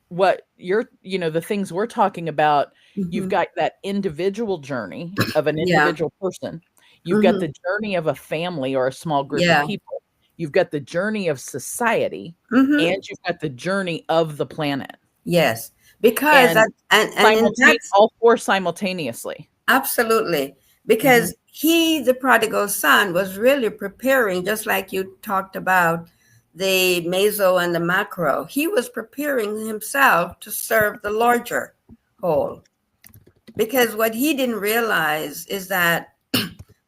Speaker 2: what the things we're talking about, you've
Speaker 3: Mm-hmm.
Speaker 2: got that individual journey of an
Speaker 3: Yeah.
Speaker 2: individual person. You've got
Speaker 3: Mm-hmm.
Speaker 2: the journey of a family or a small group of
Speaker 3: Yeah.
Speaker 2: people. You've got the journey of society,
Speaker 3: Mm-hmm.
Speaker 2: and you've got the journey of the planet.
Speaker 3: Yes. Because
Speaker 2: And
Speaker 3: that, and in that,
Speaker 2: all four simultaneously.
Speaker 3: absolutely.
Speaker 2: Mhm.
Speaker 3: Because he, the prodigal son, was really preparing, just like you talked about the meso and the macro. He was preparing himself to serve the larger whole. Because what he didn't realize is that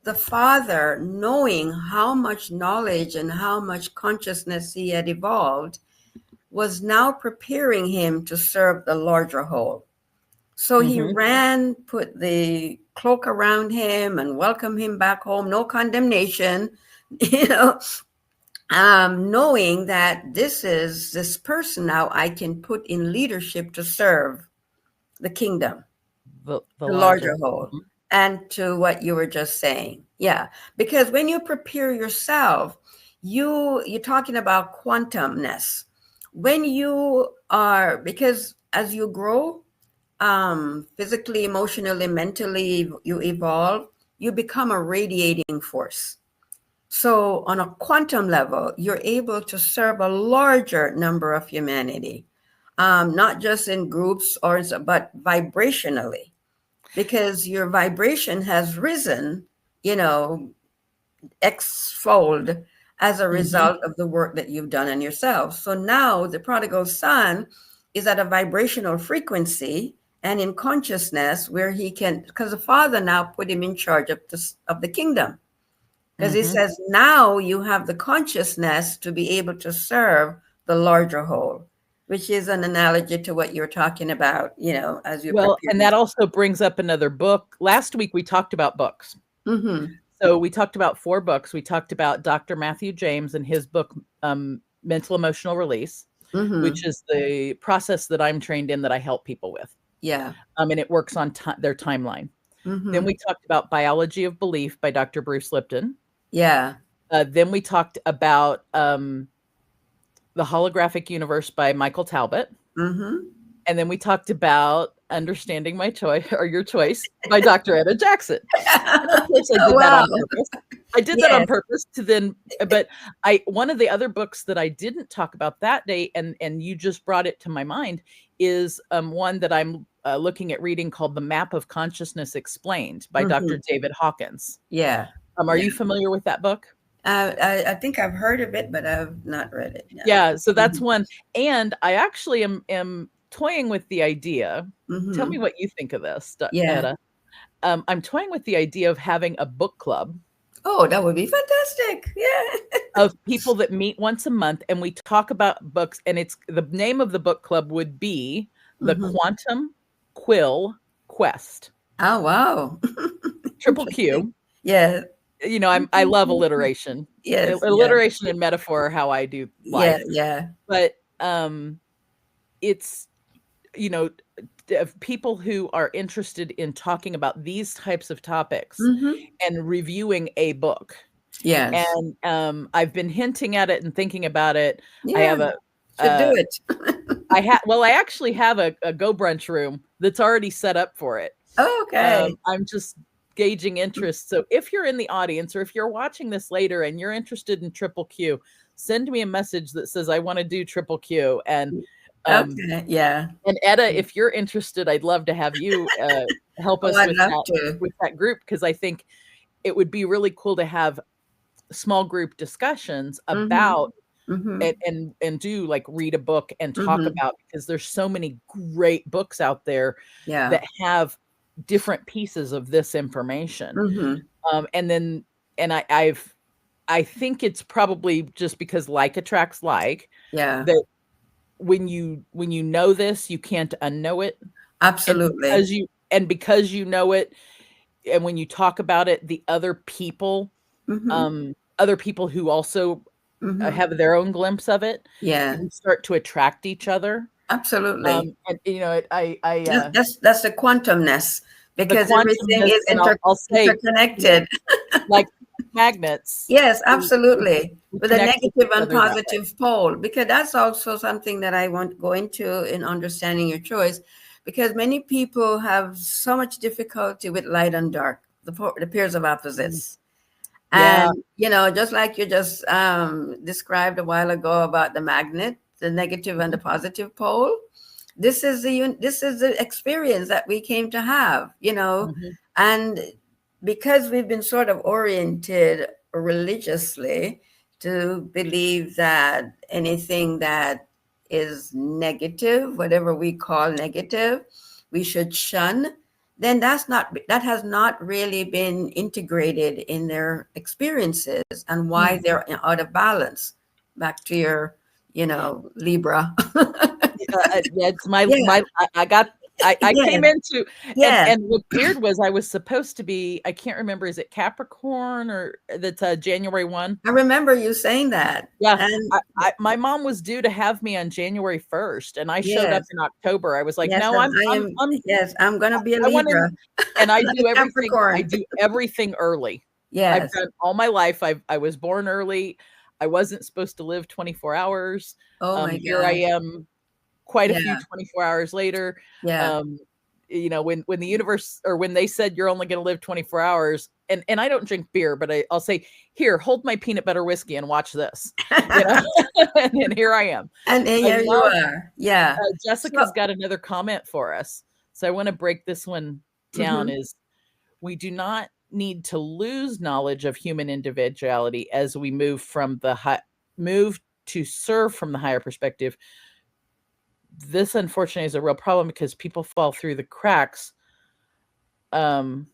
Speaker 3: the father, knowing how much knowledge and how much consciousness he had evolved, was now preparing him to serve the larger whole. So he
Speaker 2: Mhm.
Speaker 3: ran, put the cloak around him, and welcomed him back home. No condemnation, you know, knowing that this person now I can put in leadership to serve the kingdom,
Speaker 2: The
Speaker 3: the larger
Speaker 2: larger.
Speaker 3: whole.
Speaker 2: Mhm.
Speaker 3: And to what you were just saying, yeah, because when you prepare yourself, you're talking about quantumness. When you are, because as you grow, physically, emotionally, mentally, you evolve, you become a radiating force. So, on a quantum level, you're able to serve a larger number of humanity, not just in groups but vibrationally, because your vibration has risen, you know, x-fold as a
Speaker 2: Mhm.
Speaker 3: result of the work that you've done on yourself. So now the prodigal son is at a vibrational frequency and in consciousness where he can, because the father now put him in charge of the kingdom. Because he
Speaker 2: Mhm.
Speaker 3: says, now you have the consciousness to be able to serve the larger whole, which is an analogy to what you're talking about, as you
Speaker 2: Well,
Speaker 3: prepare.
Speaker 2: and that also brings up another book. Last week we talked about books.
Speaker 3: Mm-hmm.
Speaker 2: So we talked about 4 books. We talked about Dr. Matthew James and his book, Mental Emotional Release,
Speaker 3: Mm-hmm.
Speaker 2: which is the process that I'm trained in that I help people with.
Speaker 3: Yeah.
Speaker 2: And it works on their timeline. Then
Speaker 3: Mm-hmm.
Speaker 2: we talked about Biology of Belief by Dr. Bruce Lipton.
Speaker 3: Yeah.
Speaker 2: Then we talked about The Holographic Universe by Michael Talbot.
Speaker 3: Mm-hmm.
Speaker 2: And then we talked about Understanding My Choice or Your Choice by Dr. Etta Jackson. And of course, I
Speaker 3: Oh,
Speaker 2: did that
Speaker 3: wow.
Speaker 2: on purpose. I did that on
Speaker 3: Yes.
Speaker 2: purpose to then, but one of the other books that I didn't talk about that day, and you just brought it to my mind, is one that I'm looking at reading called The Map of Consciousness Explained by
Speaker 3: Mm-hmm.
Speaker 2: Dr. David Hawkins.
Speaker 3: Yeah.
Speaker 2: Are
Speaker 3: Yeah.
Speaker 2: you familiar with that book?
Speaker 3: I think I've heard of it, but I've not read it. No.
Speaker 2: Yeah, so that's
Speaker 3: Mm-hmm.
Speaker 2: one. And I actually am toying with the idea. Tell me
Speaker 3: Mm-hmm.
Speaker 2: what you think of this,
Speaker 3: Yeah.
Speaker 2: Etta. I'm toying with the idea of having a book club
Speaker 3: Oh, that would be fantastic. Yeah.
Speaker 2: of people that meet once a month and we talk about books. And it's the name of the book club would be the
Speaker 3: Mm-hmm.
Speaker 2: Quantum Quill Quest.
Speaker 3: Oh, wow.
Speaker 2: Triple
Speaker 3: Interesting.
Speaker 2: Q.
Speaker 3: Yeah.
Speaker 2: I love alliteration.
Speaker 3: Yes. Yeah.
Speaker 2: Alliteration and metaphor are how I do
Speaker 3: Yeah.
Speaker 2: life.
Speaker 3: Yeah.
Speaker 2: But it's you know of people who are interested in talking about these types of topics
Speaker 3: Mm-hmm.
Speaker 2: and reviewing a book.
Speaker 3: Yes.
Speaker 2: And I've been hinting at it and thinking about it. I
Speaker 3: Yeah.
Speaker 2: have a
Speaker 3: Should do
Speaker 2: uh,
Speaker 3: it.
Speaker 2: I actually have a Go Brunch room that's already set up for it.
Speaker 3: Okay.
Speaker 2: I'm just gauging interest. So if you're in the audience or if you're watching this later and you're interested in Triple Q, send me a message that says I want to do Triple Q. Um,
Speaker 3: Okay. Yeah.
Speaker 2: and Etta, if you're interested, I'd love to have you help
Speaker 3: Oh,
Speaker 2: us
Speaker 3: I'd love to.
Speaker 2: with that group, because I think it would be really cool to have small group discussions
Speaker 3: Mm-hmm.
Speaker 2: about
Speaker 3: Mm-hmm.
Speaker 2: and do like read a book and talk
Speaker 3: Mm-hmm.
Speaker 2: about, because there's so many great books out there
Speaker 3: Yeah.
Speaker 2: that have different pieces of this information.
Speaker 3: Mm-hmm.
Speaker 2: And then and I think it's probably just because like attracts like,
Speaker 3: Yeah.
Speaker 2: that when you know this, you can't unknow it. And
Speaker 3: Absolutely.
Speaker 2: because you know it, and when you talk about it, the
Speaker 3: Mm-hmm.
Speaker 2: other people who also
Speaker 3: Mm-hmm.
Speaker 2: have their own glimpse of it,
Speaker 3: Yeah.
Speaker 2: we start to attract each other.
Speaker 3: Absolutely.
Speaker 2: And I
Speaker 3: That's the quantumness, because everything
Speaker 2: quantumness,
Speaker 3: is
Speaker 2: and I'll say,
Speaker 3: interconnected.
Speaker 2: like magnets,
Speaker 3: Yes,
Speaker 2: we,
Speaker 3: absolutely.
Speaker 2: we
Speaker 3: With a
Speaker 2: connect with
Speaker 3: negative
Speaker 2: each
Speaker 3: and
Speaker 2: other that way.
Speaker 3: positive pole, because that's also something that I want to go into in understanding your choice, because many people have so much difficulty with light and dark, the pairs of opposites.
Speaker 2: Yeah.
Speaker 3: And, just like you just described a while ago about the magnet, the negative and the positive pole, this is the experience that we came to have,
Speaker 2: Mhm.
Speaker 3: and because we've been sort of oriented religiously to believe that anything that is negative, whatever we call negative, we should shun, then that has not really been integrated in their experiences and why
Speaker 2: Mhm.
Speaker 3: they're out of balance. Back to your, Libra.
Speaker 2: Yeah, it's my
Speaker 3: Yeah,
Speaker 2: my I got I
Speaker 3: yeah,
Speaker 2: came into,
Speaker 3: yeah.
Speaker 2: and what's weird was I was supposed to be, I can't remember, is it Capricorn, or that's January 1?
Speaker 3: I remember you saying that.
Speaker 2: Yeah,
Speaker 3: And
Speaker 2: my mom was due to have me on January 1st, and I showed up
Speaker 3: yes,
Speaker 2: in October. I was like,
Speaker 3: yes,
Speaker 2: "No,
Speaker 3: and yes, I'm gonna be a
Speaker 2: I want
Speaker 3: Libra,
Speaker 2: to," and I
Speaker 3: like
Speaker 2: do
Speaker 3: a Capricorn.
Speaker 2: everything early. I've
Speaker 3: Yes.
Speaker 2: done all my life. I was born early. I wasn't supposed to live 24 hours.
Speaker 3: Oh my
Speaker 2: Here I
Speaker 3: gosh.
Speaker 2: am quite a few
Speaker 3: Yeah,
Speaker 2: 24 hours later.
Speaker 3: yeah.
Speaker 2: Um, when the universe, or when they said you're only going to live 24 hours, and I don't drink beer, but I'll say, here, hold my peanut butter whiskey and watch this, you know, and here I am.
Speaker 3: And
Speaker 2: I
Speaker 3: here you
Speaker 2: love,
Speaker 3: are. Yeah. So,
Speaker 2: Jessica's got another comment for us. So I want to break this one down.
Speaker 3: mhm.
Speaker 2: Is, we do not need to lose knowledge of human individuality as we move to serve from the higher perspective. This unfortunately is a real problem because people fall through the cracks, um,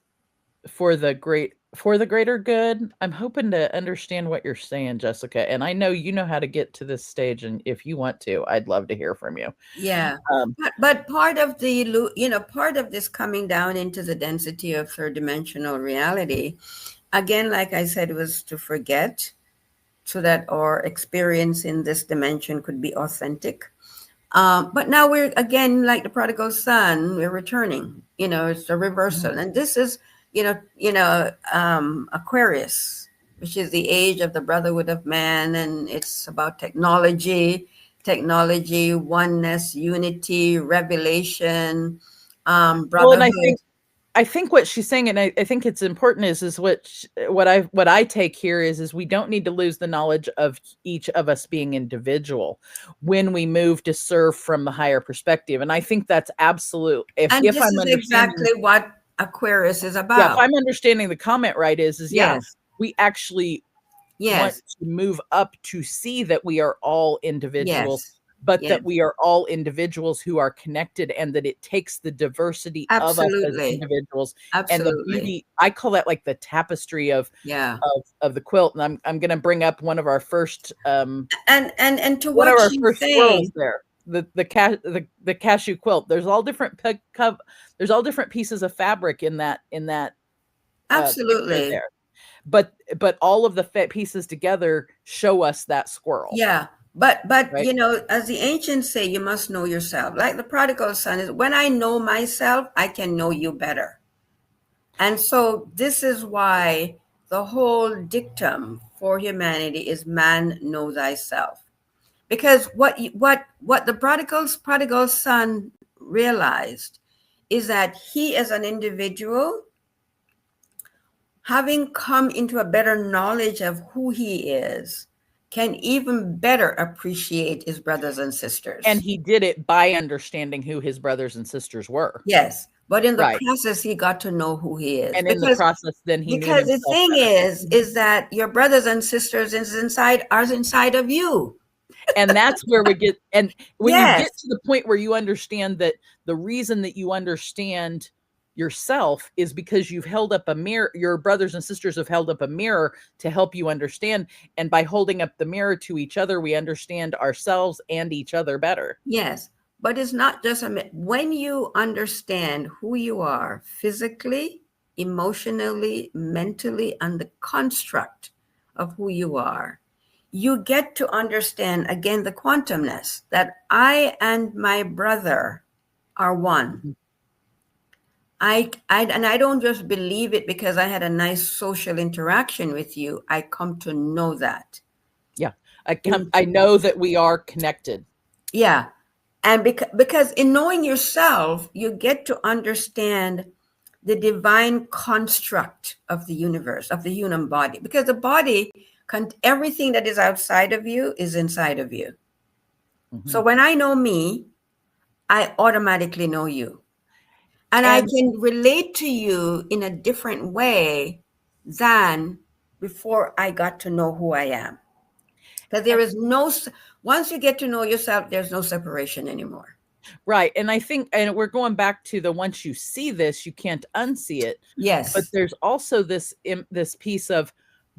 Speaker 2: for the greater good. I'm hoping to understand what you're saying, Jessica, and I know you know how to get to this stage, and if you want to, I'd love to hear from you.
Speaker 3: Yeah.
Speaker 2: Um,
Speaker 3: But part of part of this coming down into the density of third dimensional reality, again, like I said, was to forget so that our experience in this dimension could be authentic. But now we're again like the prodigal son. We're returning. It's a
Speaker 2: mhm.
Speaker 3: reversal, and this is Aquarius, which is the age of the brotherhood of man, and it's about technology, oneness, unity, revelation,
Speaker 2: Well, and
Speaker 3: brotherhood.
Speaker 2: I think what she's saying, and I think it's important, is what I take here is we don't need to lose the knowledge of each of us being individual when we move to serve from the higher perspective. And I think that's absolute.
Speaker 3: And
Speaker 2: If
Speaker 3: this
Speaker 2: I'm
Speaker 3: is
Speaker 2: understanding,
Speaker 3: exactly what Aquarius is
Speaker 2: yeah, if
Speaker 3: about.
Speaker 2: I'm understanding the comment right, is yeah,
Speaker 3: Yes,
Speaker 2: we actually want
Speaker 3: yes,
Speaker 2: to move up to see that we are all individuals,
Speaker 3: yes,
Speaker 2: but
Speaker 3: yes.
Speaker 2: that we are all individuals who are connected, and that it takes the diversity of us as
Speaker 3: Absolutely,
Speaker 2: individuals and the
Speaker 3: absolutely.
Speaker 2: beauty. I call that like the tapestry
Speaker 3: Yeah.
Speaker 2: of the quilt. And I'm going to bring up
Speaker 3: And to
Speaker 2: one of
Speaker 3: what
Speaker 2: our
Speaker 3: she's
Speaker 2: first squirrels
Speaker 3: saying,
Speaker 2: there. The cashew quilt. There's all different pieces of fabric in that picture
Speaker 3: absolutely.
Speaker 2: there, but all of the pieces together show us that squirrel,
Speaker 3: Yeah. But
Speaker 2: right?
Speaker 3: as the ancients say, you must know yourself. Like the prodigal son is, when I know myself, I can know you better. And so this is why the whole dictum for humanity is man know thyself. Because what the prodigal son realized is that he as an individual, having come into a better knowledge of who he is, can even better appreciate his brothers and
Speaker 2: And
Speaker 3: sisters.
Speaker 2: he did it by understanding who his brothers and sisters were,
Speaker 3: Yes, but in the
Speaker 2: right?
Speaker 3: process, he got to know who he is,
Speaker 2: And in the process, then he knew
Speaker 3: because the
Speaker 2: himself
Speaker 3: thing
Speaker 2: better.
Speaker 3: is that your brothers and sisters are inside of you.
Speaker 2: And that's where we get, and when you get
Speaker 3: Yes,
Speaker 2: to the point where you understand that the reason that you understand yourself is because you've held up a mirror, your brothers and sisters have held up a mirror to help you understand, and by holding up the mirror to each other, we understand ourselves and each other better.
Speaker 3: yes, but it's not just when you understand who you are physically, emotionally, mentally, and the construct of who you are, you get to understand again the quantumness that I and my brother are one.
Speaker 2: Mhm.
Speaker 3: And I don't just believe it because I had a nice social interaction with you. I come to know that.
Speaker 2: Yeah. I know that we are connected.
Speaker 3: Yeah. And because in knowing yourself, you get to understand the divine construct of the universe, of the human body, because the body, everything that is outside of you is inside of you.
Speaker 2: Mm-hmm.
Speaker 3: So when I know me, I automatically know you. And I can relate to you in a different way than before I got to know who I am. Because there is once you get to know yourself, there's no separation anymore.
Speaker 2: Right. And I think, and we're going back to the once you see this, you can't unsee it.
Speaker 3: Yes.
Speaker 2: But there's also this piece of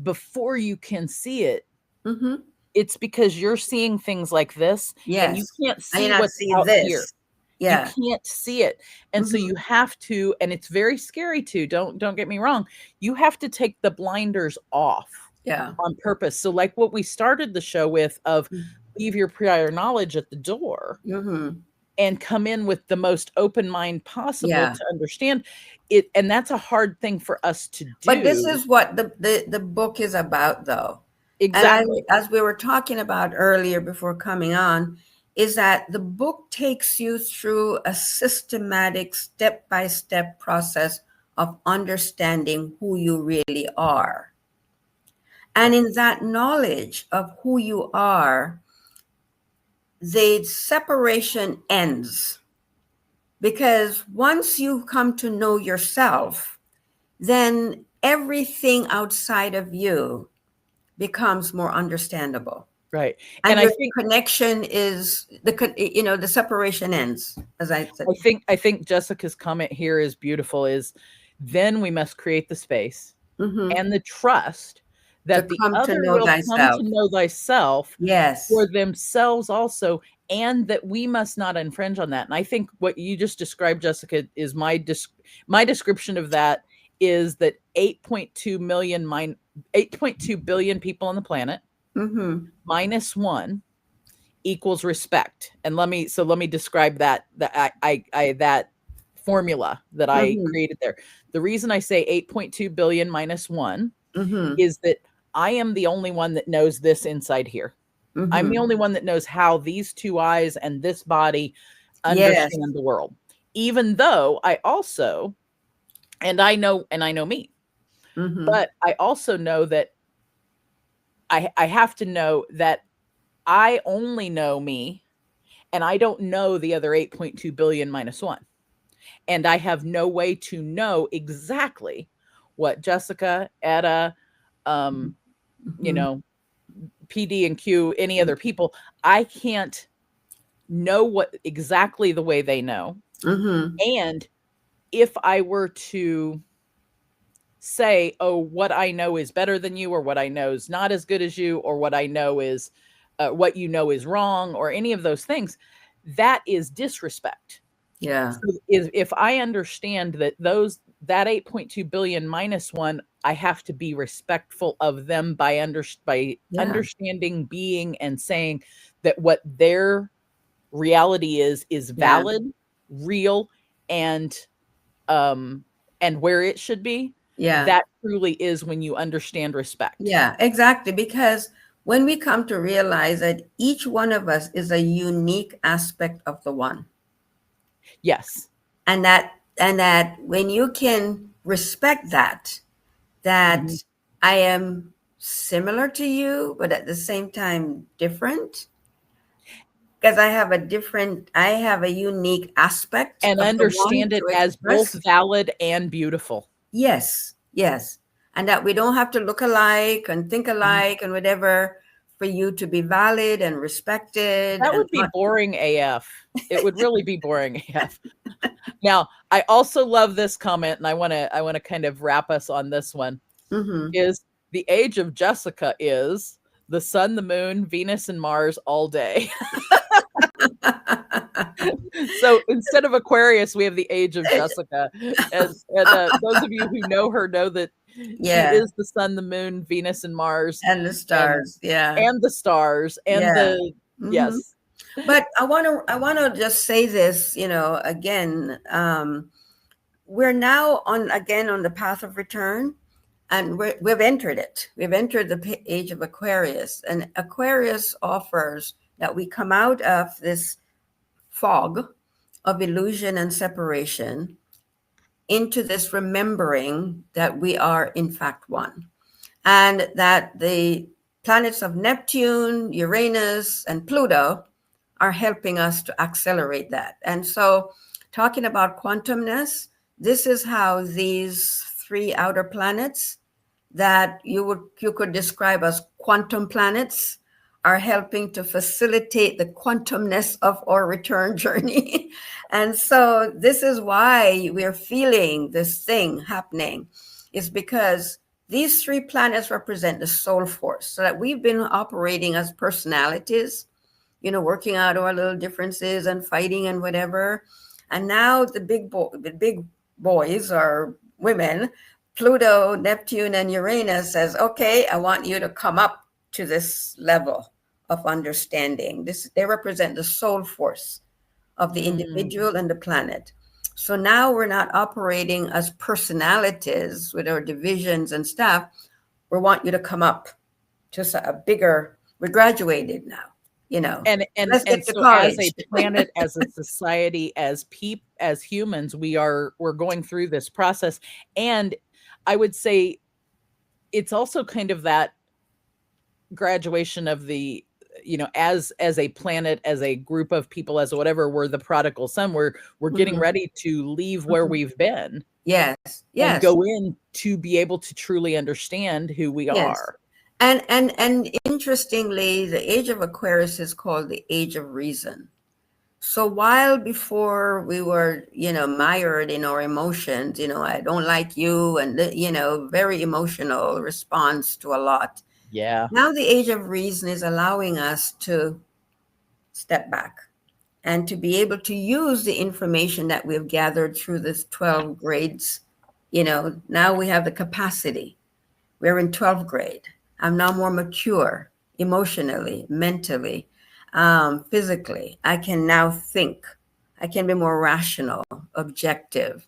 Speaker 2: before you can see it, it's because you're seeing things like this, and you can't see what's out here.
Speaker 3: Yeah.
Speaker 2: You can't see it. And so you have to, and it's very scary too. Don't get me wrong. You have to take the blinders off.
Speaker 3: Yeah.
Speaker 2: On purpose. So like what we started the show with of leave your prior knowledge at the door and come in with the most open mind possible to understand it. And that's a hard thing for us to do.
Speaker 3: But this is what the book is about, though.
Speaker 2: Exactly.
Speaker 3: And as we were talking about earlier before coming on, is that the book takes you through a systematic step-by-step process of understanding who you really are. And in that knowledge of who you are, the separation ends. Because once you come to know yourself, then everything outside of you becomes more understandable.
Speaker 2: Right.
Speaker 3: And your connection is the separation ends, as I said.
Speaker 2: I think Jessica's comment here is beautiful, is then we must create the space and the trust that the other will come to know thyself for themselves also, and that we must not infringe on that. And I think what you just described, Jessica, is my description of that is that 8.2 billion people on the planet minus one equals respect. And let me describe that that formula that I created there. The reason I say 8.2 billion minus one is that I am the only one that knows this inside here. I'm the only one that knows how these two eyes and this body understand the world. Even though I also, and I know me, but I also know that I have to know that I only know me, and I don't know the other 8.2 billion minus one. And I have no way to know exactly what Jessica, Etta, PD and Q, any other people, I can't know what exactly the way they know. And if I were to say, oh, what I know is better than you, or what I know is not as good as you, or what I know is what you know is wrong, or any of those things, that is disrespect.
Speaker 3: Yeah.
Speaker 2: So if I understand that that 8.2 billion minus one, I have to be respectful of them by understanding, being, and saying that what their reality is valid, real, and where it should be. That truly is when you understand respect.
Speaker 3: Yeah, exactly. Because when we come to realize that each one of us is a unique aspect of the one.
Speaker 2: Yes.
Speaker 3: And that when you can respect that I am similar to you, but at the same time different, because I have a unique aspect,
Speaker 2: and understand it as both valid and beautiful.
Speaker 3: Yes. And that we don't have to look alike and think alike and whatever for you to be valid and respected.
Speaker 2: That would be boring AF. It would really be boring AF. Now, I also love this comment, and I want to kind of wrap us on this one. Is the age of Jessica is the sun, the moon, Venus, and Mars all day. So instead of Aquarius, we have the age of Jessica. And those of you who know her know that she is the sun, the moon, Venus, and Mars,
Speaker 3: and the stars,
Speaker 2: and the stars, and yes.
Speaker 3: But I want to just say this, again, we're now on the path of return, and we've entered it. We've entered the age of Aquarius, and Aquarius offers that we come out of this fog of illusion and separation into this remembering that we are in fact one, and that the planets of Neptune, Uranus, and Pluto are helping us to accelerate that. And so, talking about quantumness, this is how these three outer planets that you could describe as quantum planets are helping to facilitate the quantumness of our return journey. And so this is why we're feeling this thing happening, is because these three planets represent the soul force. So that we've been operating as personalities, working out our little differences and fighting and whatever. And now the big boys or women, Pluto, Neptune, and Uranus, says, okay, I want you to come up to this level of understanding. They represent the soul force of the individual and the planet. So now we're not operating as personalities with our divisions and stuff. We want you to come up to a bigger, we're graduated now.
Speaker 2: And so as a planet, as a society, as humans, we're going through this process. And I would say it's also kind of that graduation of the, as a planet, as a group of people, as whatever, we're the prodigal son. We're getting ready to leave where we've been.
Speaker 3: Yes.
Speaker 2: And go in to be able to truly understand who we are.
Speaker 3: And interestingly, the age of Aquarius is called the age of reason. So while before we were, mired in our emotions, I don't like you, and, very emotional response to a lot.
Speaker 2: Yeah.
Speaker 3: Now the age of reason is allowing us to step back and to be able to use the information that we've gathered through this 12 grades. Now we have the capacity. We're in 12th grade. I'm now more mature emotionally, mentally, physically. I can now think. I can be more rational, objective.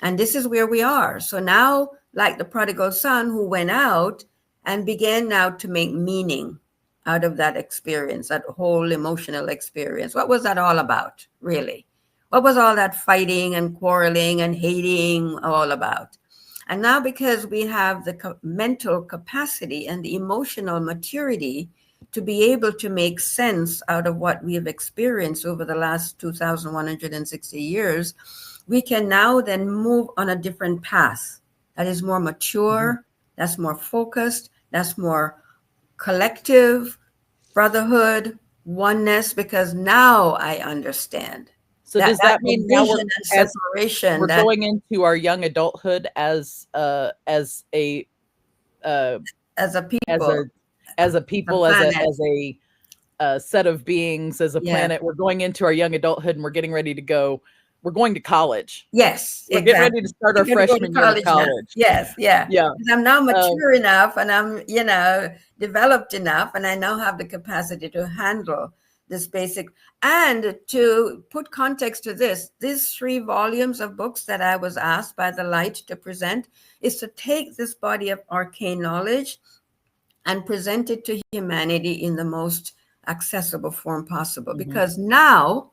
Speaker 3: And this is where we are. So now, like the prodigal son who went out and began now to make meaning out of that experience, that whole emotional experience. What was that all about, really? What was all that fighting and quarreling and hating all about? And now, because we have the mental capacity and the emotional maturity to be able to make sense out of what we have experienced over the last 2,160 years, we can now then move on a different path that is more mature, that's more focused, that's more collective, brotherhood, oneness, because now I understand.
Speaker 2: So does that mean now we're
Speaker 3: separation?
Speaker 2: We're going into our young adulthood as a people, as a set of beings, as a planet. We're going into our young adulthood, and we're getting ready to go. We're going to college.
Speaker 3: Yes,
Speaker 2: we're getting ready to start our freshman year of college.
Speaker 3: Yes, yeah. I'm now mature enough, and I'm developed enough, and I now have the capacity to handle this basic. And to put context to this, these 3 volumes of books that I was asked by the Light to present is to take this body of arcane knowledge and present it to humanity in the most accessible form possible. Because now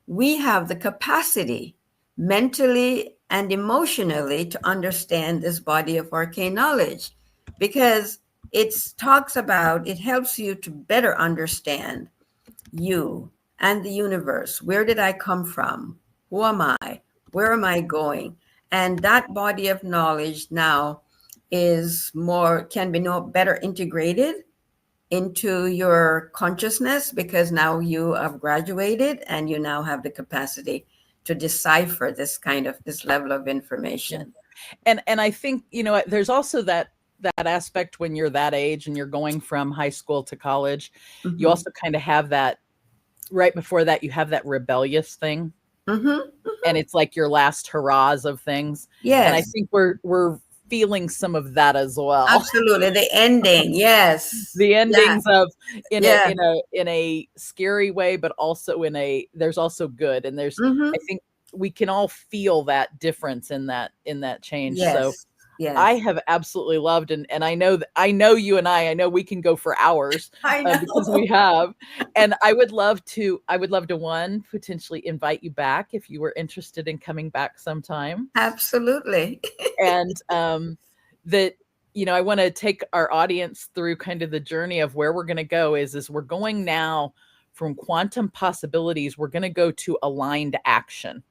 Speaker 3: we have the capacity mentally and emotionally to understand this body of arcane knowledge, because it helps you to better understand you and the universe. Where did I come from? Who am I? Where am I going? And that body of knowledge now can be better integrated into your consciousness, because now you have graduated and you now have the capacity to decipher this level of information.
Speaker 2: And I think, there's also that aspect when you're that age and you're going from high school to college, you also kind of have that right before that, you have that rebellious thing. And it's like your last hurrahs of things.
Speaker 3: Yes.
Speaker 2: And I think we're feeling some of that as well.
Speaker 3: Absolutely. The ending. Yes.
Speaker 2: The endings of in a scary way, but also there's also good. And there's, I think we can all feel that difference in that change. So
Speaker 3: Yes. Yes.
Speaker 2: I have absolutely loved, and I know that you and I know we can go for hours
Speaker 3: I know.
Speaker 2: because we have, and I would love to one, potentially invite you back if you were interested in coming back sometime.
Speaker 3: Absolutely.
Speaker 2: And that, I want to take our audience through kind of the journey of where we're going to go is we're going now from quantum possibilities, we're going to go to aligned action.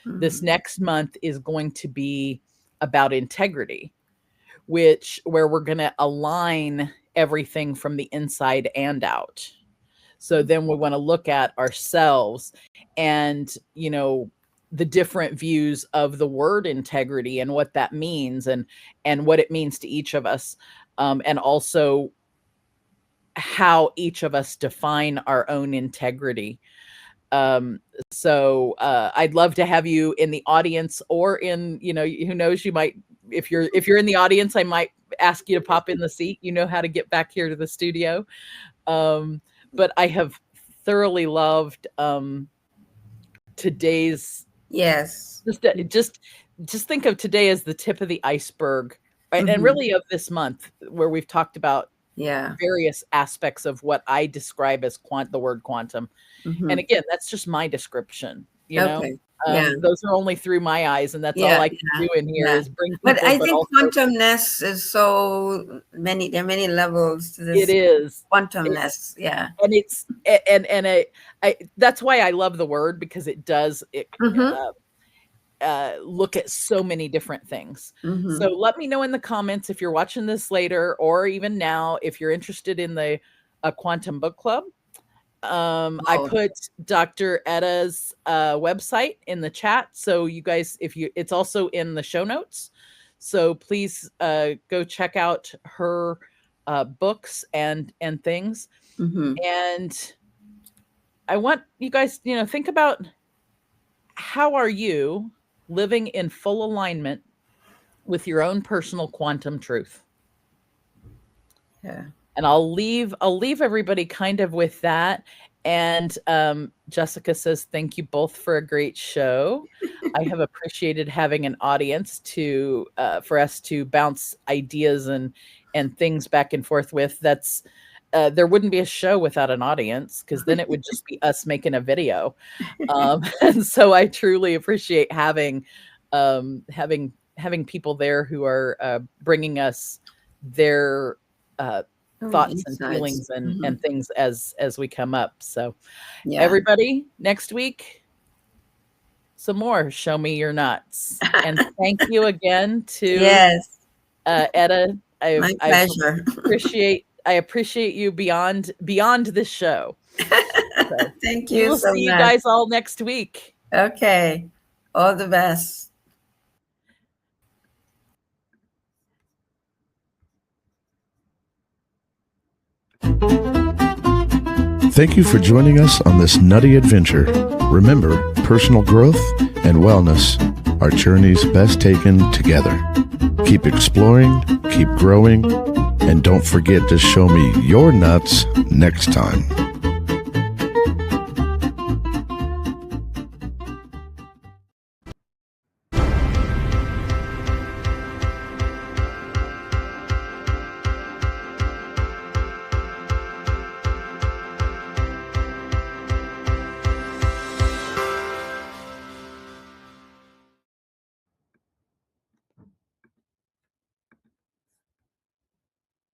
Speaker 2: This next month is going to be about integrity, where we're going to align everything from the inside and out. So then we want to look at ourselves and, the different views of the word integrity and what that means and what it means to each of us. And also how each of us define our own integrity. So I'd love to have you in the audience, or in, who knows, you might, if you're in the audience, I might ask you to pop in the seat. You know how to get back here to the studio. But I have thoroughly loved today's.
Speaker 3: Yes.
Speaker 2: Just think of today as the tip of the iceberg, right? And really of this month, where we've talked about various aspects of what I describe as the word quantum. And again, that's just my description, those are only through my eyes, and that's all I can do in here is bring people.
Speaker 3: But I think quantumness is so many, there are many levels to this.
Speaker 2: It is
Speaker 3: quantumness.
Speaker 2: And it's, and that's why I love the word, because it does, look at so many different things. So let me know in the comments if you're watching this later, or even now, if you're interested in the Quantum Book Club. I put Dr. Etta's website in the chat, so you guys, it's also in the show notes. So please go check out her books and things. And I want you guys, think about, how are you living in full alignment with your own personal quantum truth? And I'll leave everybody kind of with that. And Jessica says, thank you both for a great show. I have appreciated having an audience for us to bounce ideas and things back and forth with. That's there wouldn't be a show without an audience, because then it would just be us making a video. And so I truly appreciate having people there who are bringing us their thoughts and feelings and things as we come up. So everybody, next week, some more Show Me Your Nuts. And thank you again to Etta.
Speaker 3: My pleasure.
Speaker 2: I appreciate you beyond this show. So,
Speaker 3: thank you.
Speaker 2: We'll see you guys all next week.
Speaker 3: Okay. All the best.
Speaker 1: Thank you for joining us on this nutty adventure. Remember, personal growth and wellness are journeys best taken together. Keep exploring, keep growing, and don't forget to show me your nuts next time.